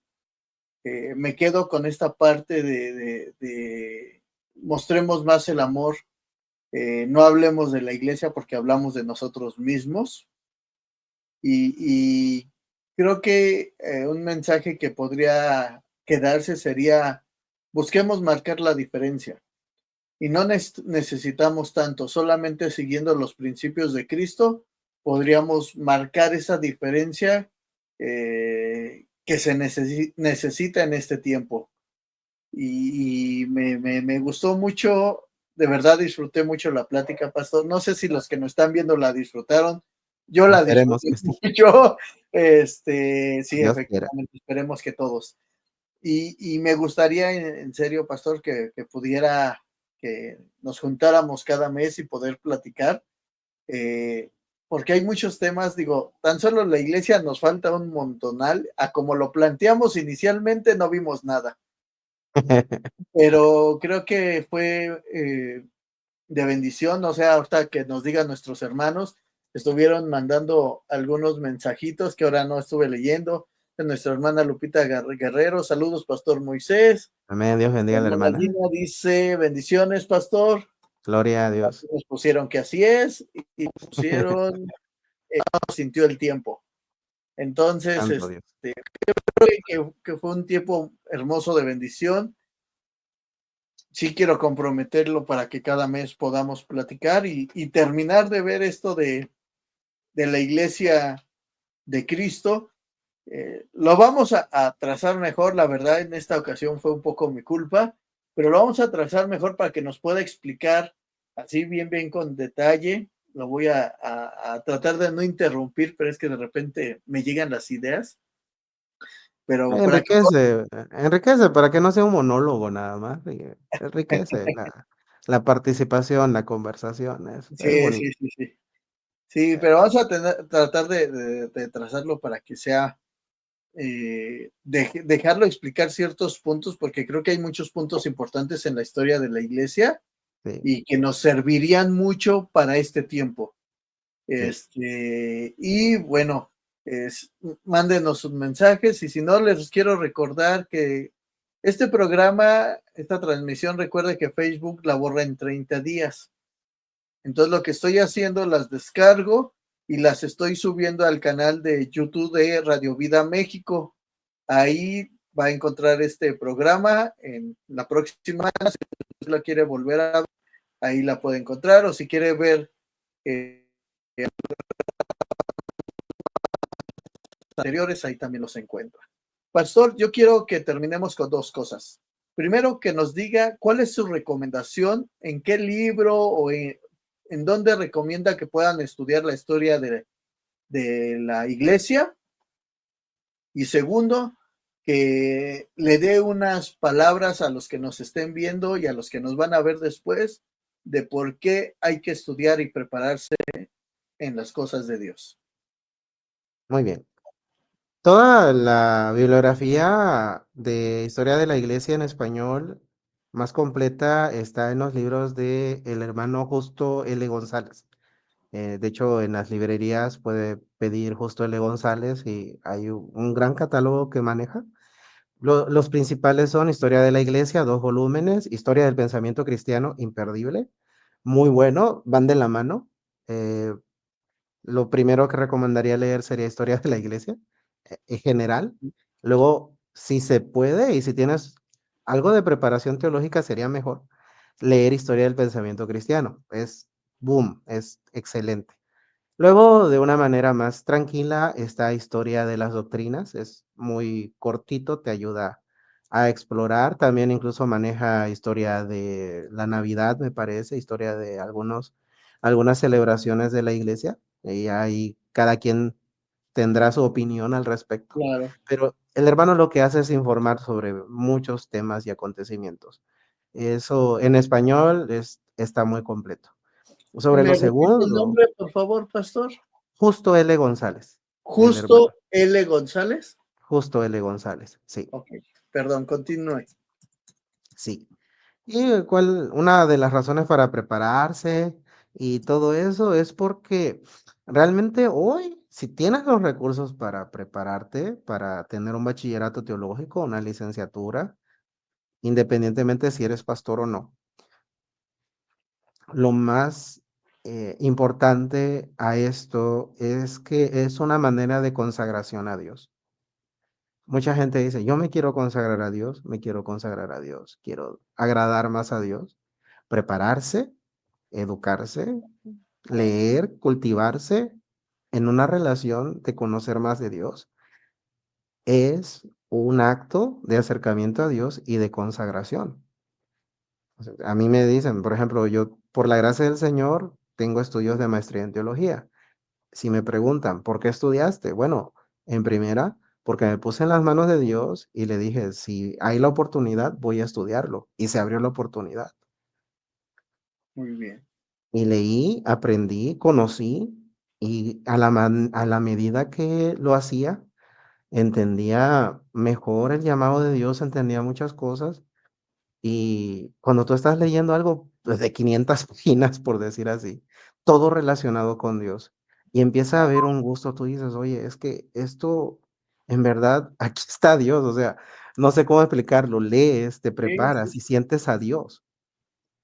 me quedo con esta parte de mostremos más el amor, no hablemos de la iglesia porque hablamos de nosotros mismos y creo que un mensaje que podría quedarse sería, busquemos marcar la diferencia y no necesitamos tanto, solamente siguiendo los principios de Cristo, podríamos marcar esa diferencia que se necesita en este tiempo. Y me gustó mucho, de verdad disfruté mucho la plática, Pastor. No sé si los que nos están viendo la disfrutaron. Yo la esperemos disfruté que sí, mucho. Sí, Dios quiera. efectivamente, esperemos que todos. Y me gustaría, en serio, Pastor, que pudiera, que nos juntáramos cada mes y poder platicar, eh, porque hay muchos temas, digo, tan solo la iglesia nos falta un montonal, a como lo planteamos inicialmente no vimos nada, pero creo que fue de bendición, o sea, ahorita que nos digan nuestros hermanos, estuvieron mandando algunos mensajitos que ahora no estuve leyendo, de nuestra hermana Lupita Guerrero, saludos, Pastor Moisés. Amén, Dios bendiga a la Hermana hermana. Dina dice, bendiciones, Pastor. Gloria a Dios. Nos pusieron que así es, y pusieron, no sintió el tiempo. Entonces, Santo Dios. que fue un tiempo hermoso de bendición. Sí quiero comprometerlo para que cada mes podamos platicar y terminar de ver esto de la iglesia de Cristo. Lo vamos a trazar mejor, la verdad en esta ocasión fue un poco mi culpa, pero lo vamos a trazar mejor para que nos pueda explicar así bien con detalle. Lo voy a tratar de no interrumpir, pero es que de repente me llegan las ideas, pero para que Enriquece para que no sea un monólogo nada más, enriquece la participación, la conversación, es sí, bonito. sí, sí, sí. Sí, pero vamos a tratar de trazarlo para que sea dejarlo explicar ciertos puntos, porque creo que hay muchos puntos importantes en la historia de la iglesia Sí, y que nos servirían mucho para este tiempo. sí. Y bueno, mándenos sus mensajes y si no, les quiero recordar que este programa, esta transmisión, recuerde que Facebook la borra en 30 días. Entonces lo que estoy haciendo, las descargo y las estoy subiendo al canal de YouTube de Radio Vida México. Ahí va a encontrar este programa en la próxima semana. Si la quiere volver a ver, ahí la puede encontrar. O si quiere ver anteriores, ahí también los encuentra. Pastor, yo quiero que terminemos con dos cosas. Primero, que nos diga cuál es su recomendación, en qué libro o en dónde recomienda que puedan estudiar la historia de la iglesia. Y segundo, que le dé unas palabras a los que nos estén viendo y a los que nos van a ver después de por qué hay que estudiar y prepararse en las cosas de Dios. Muy bien. Toda la bibliografía de historia de la iglesia en español más completa está en los libros de el hermano Justo L. González. De hecho, en las librerías puede pedir Justo L. González y hay un gran catálogo que maneja. Los principales son Historia de la Iglesia, 2 volúmenes, Historia del Pensamiento Cristiano, imperdible, muy bueno, van de la mano. Eh, lo primero que recomendaría leer sería Historia de la Iglesia, en general. Luego, si se puede y si tienes algo de preparación teológica, sería mejor leer Historia del Pensamiento Cristiano. Es boom, es excelente. Luego, de una manera más tranquila, está Historia de las Doctrinas. Es muy cortito, te ayuda a explorar. También incluso maneja historia de la Navidad, me parece, historia de algunas celebraciones de la iglesia. Y ahí cada quien tendrá su opinión al respecto. Claro. Pero el hermano lo que hace es informar sobre muchos temas y acontecimientos. Eso en español está muy completo. Sobre ¿Me lo repite el segundo, nombre, por favor, pastor? Justo L. González, el hermano. Justo L. González. Justo L. González, sí, Ok, perdón, continúe. sí. Y una de las razones para prepararse y todo eso es porque realmente hoy, si tienes los recursos para prepararte, para tener un bachillerato teológico, una licenciatura, independientemente si eres pastor o no, lo más importante a esto es que es una manera de consagración a Dios. Mucha gente dice, yo me quiero consagrar a Dios, me quiero consagrar a Dios, quiero agradar más a Dios. Prepararse, educarse, leer, cultivarse en una relación de conocer más de Dios es un acto de acercamiento a Dios y de consagración. O sea, a mí me dicen, por ejemplo, yo por la gracia del Señor tengo estudios de maestría en teología. Si me preguntan, ¿por qué estudiaste? Bueno, en primera, porque me puse en las manos de Dios y le dije, si hay la oportunidad, voy a estudiarlo. Y se abrió la oportunidad. Muy bien. Y leí, aprendí, conocí, y a la medida que lo hacía, entendía mejor el llamado de Dios, entendía muchas cosas. Y cuando tú estás leyendo algo pues, de 500 páginas, por decir así, todo relacionado con Dios, y empieza a haber un gusto, tú dices, oye, es que esto, en verdad, aquí está Dios, o sea, no sé cómo explicarlo, lees, te Sí, preparas sí, y sientes a Dios.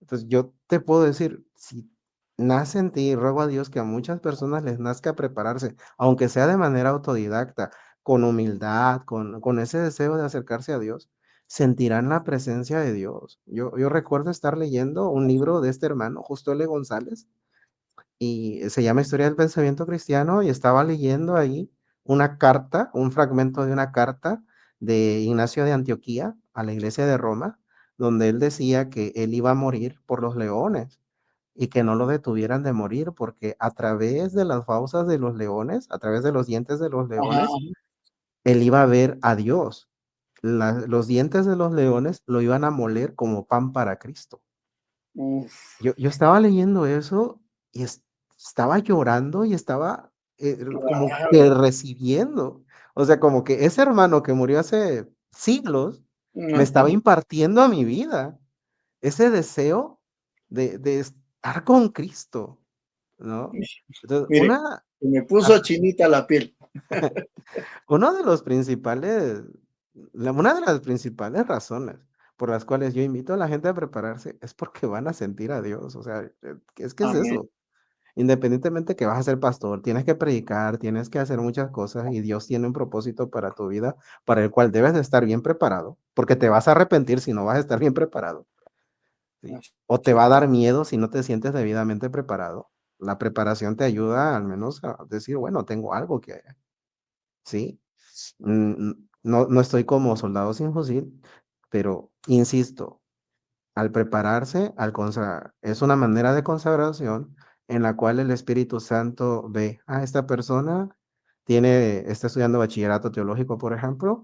Entonces yo te puedo decir, si nace en ti, y ruego a Dios que a muchas personas les nazca prepararse, aunque sea de manera autodidacta, con humildad, con ese deseo de acercarse a Dios, sentirán la presencia de Dios. Yo recuerdo estar leyendo un libro de este hermano, Justo L. González, y se llama Historia del Pensamiento Cristiano, y estaba leyendo ahí una carta, un fragmento de una carta de Ignacio de Antioquía a la iglesia de Roma, donde él decía que él iba a morir por los leones y que no lo detuvieran de morir, porque a través de las fauces de los leones, a través de los dientes de los Ajá. leones, él iba a ver a Dios. Los dientes de los leones lo iban a moler como pan para Cristo. Uf, Yo estaba leyendo eso y estaba llorando y estaba como que recibiendo. O sea, como que ese hermano que murió hace siglos me ajá. estaba impartiendo a mi vida ese deseo de estar con Cristo, ¿no? Entonces, Mire, se me puso chinita la piel. uno de los principales, una de las principales razones por las cuales yo invito a la gente a prepararse es porque van a sentir a Dios. O sea, es que es Amén. eso. Independientemente que vas a ser pastor, tienes que predicar, tienes que hacer muchas cosas y Dios tiene un propósito para tu vida para el cual debes de estar bien preparado, porque te vas a arrepentir si no vas a estar bien preparado, ¿sí? O te Así va a es. dar miedo si no te sientes debidamente preparado. La preparación te ayuda al menos a decir, bueno, tengo algo que, ¿sí? No estoy como soldado sin fusil, pero insisto, al prepararse, es una manera de consagración en la cual el Espíritu Santo ve a esta persona, está estudiando bachillerato teológico, por ejemplo,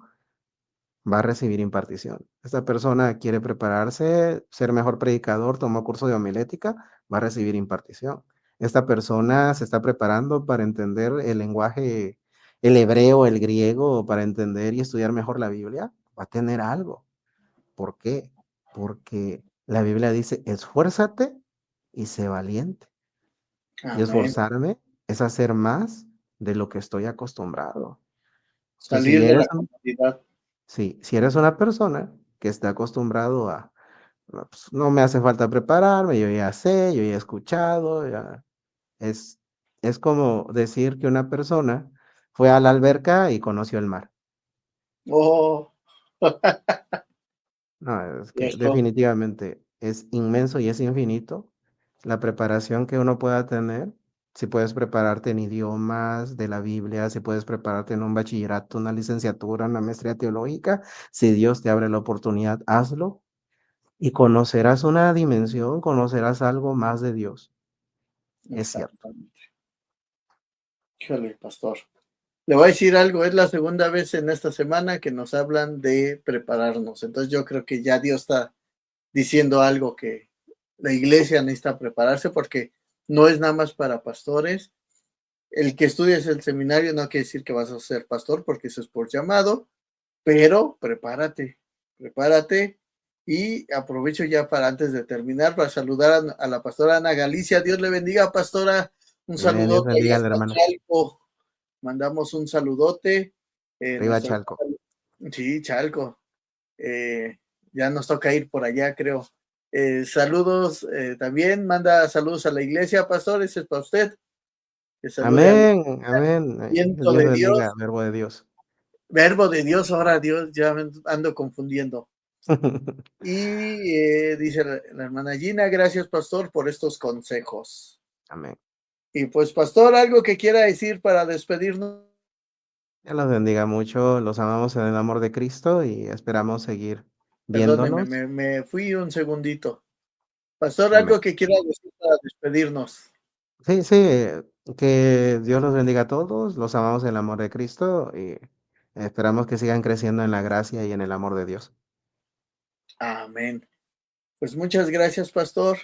va a recibir impartición. Esta persona quiere prepararse, ser mejor predicador, tomó curso de homilética, va a recibir impartición. Esta persona se está preparando para entender el lenguaje, el hebreo, el griego, para entender y estudiar mejor la Biblia, va a tener algo. ¿Por qué? Porque la Biblia dice, esfuérzate y sé valiente. Y Amén. esforzarme es hacer más de lo que estoy acostumbrado. Entonces, Salir de la comodidad. si eres una persona que está acostumbrado a, "No, pues, no me hace falta prepararme, yo ya sé, yo ya he escuchado, es, es como decir que una persona fue a la alberca y conoció el mar. Oh, No, es que cierto. definitivamente es inmenso y es infinito la preparación que uno pueda tener. Si puedes prepararte en idiomas de la Biblia, si puedes prepararte en un bachillerato, una licenciatura, una maestría teológica, si Dios te abre la oportunidad, hazlo y conocerás una dimensión, conocerás algo más de Dios. Es cierto. Exactamente. Híjole, pastor. Le voy a decir algo, es la segunda vez en esta semana que nos hablan de prepararnos. Entonces yo creo que ya Dios está diciendo algo que la iglesia necesita prepararse porque no es nada más para pastores. El que estudies el seminario no quiere decir que vas a ser pastor porque eso es por llamado, pero prepárate, prepárate y aprovecho ya para antes de terminar para saludar a la pastora Ana Galicia. Dios le bendiga, pastora. Un Amén. Dios saludote ahí bendiga al hasta hermano. Chalco. Mandamos un saludote. Arriba Nuestra, Chalco. sí, Chalco. Ya nos toca ir por allá, creo. Saludos también. Manda saludos a la iglesia, pastor. Ese es para usted. Que salude al Amén. Amén. viento Dios de bendiga, Dios. verbo de Dios. Verbo de Dios, ahora Dios, ya me ando confundiendo. Y dice la hermana Gina, gracias pastor por estos consejos. Amén. Y pues pastor, algo que quiera decir para despedirnos. Dios los bendiga mucho, los amamos en el amor de Cristo y esperamos seguir Perdóneme, viéndonos. me fui un segundito. Pastor, Amén. algo que quiera decir para despedirnos. Sí, sí, que Dios los bendiga a todos, los amamos en el amor de Cristo y esperamos que sigan creciendo en la gracia y en el amor de Dios. Amén. Pues muchas gracias, pastor.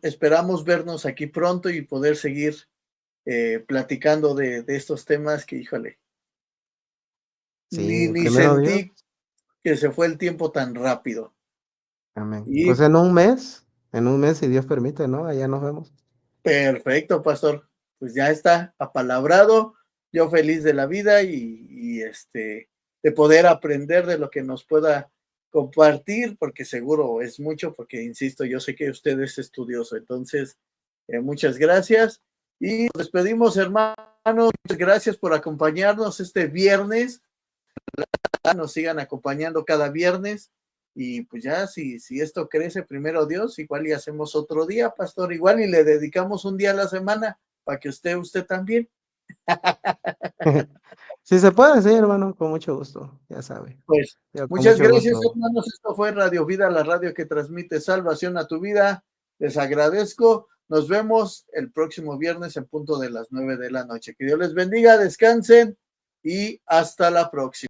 Esperamos vernos aquí pronto y poder seguir platicando de estos temas que, híjole, Sí, ni primero Dios. sentí que se fue el tiempo tan rápido. Amén. Pues Y en un mes, si Dios permite, ¿no? Allá nos vemos. perfecto, pastor. Pues ya está apalabrado. Yo feliz de la vida de poder aprender de lo que nos pueda compartir, porque seguro es mucho, porque insisto, yo sé que usted es estudioso. Entonces, Muchas gracias. Y nos despedimos, hermanos. Muchas gracias por acompañarnos este viernes. Nos sigan acompañando cada viernes. Y pues ya, si esto crece, primero Dios, igual y hacemos otro día, pastor, igual y le dedicamos un día a la semana para que usted también. Si se puede, sí, hermano, con mucho gusto, ya sabe. Pues Con muchas mucho gracias, gusto. hermanos. Esto fue Radio Vida, la radio que transmite salvación a tu vida. Les agradezco. Nos vemos el próximo viernes en punto de las 9 de la noche. Que Dios les bendiga, descansen y hasta la próxima.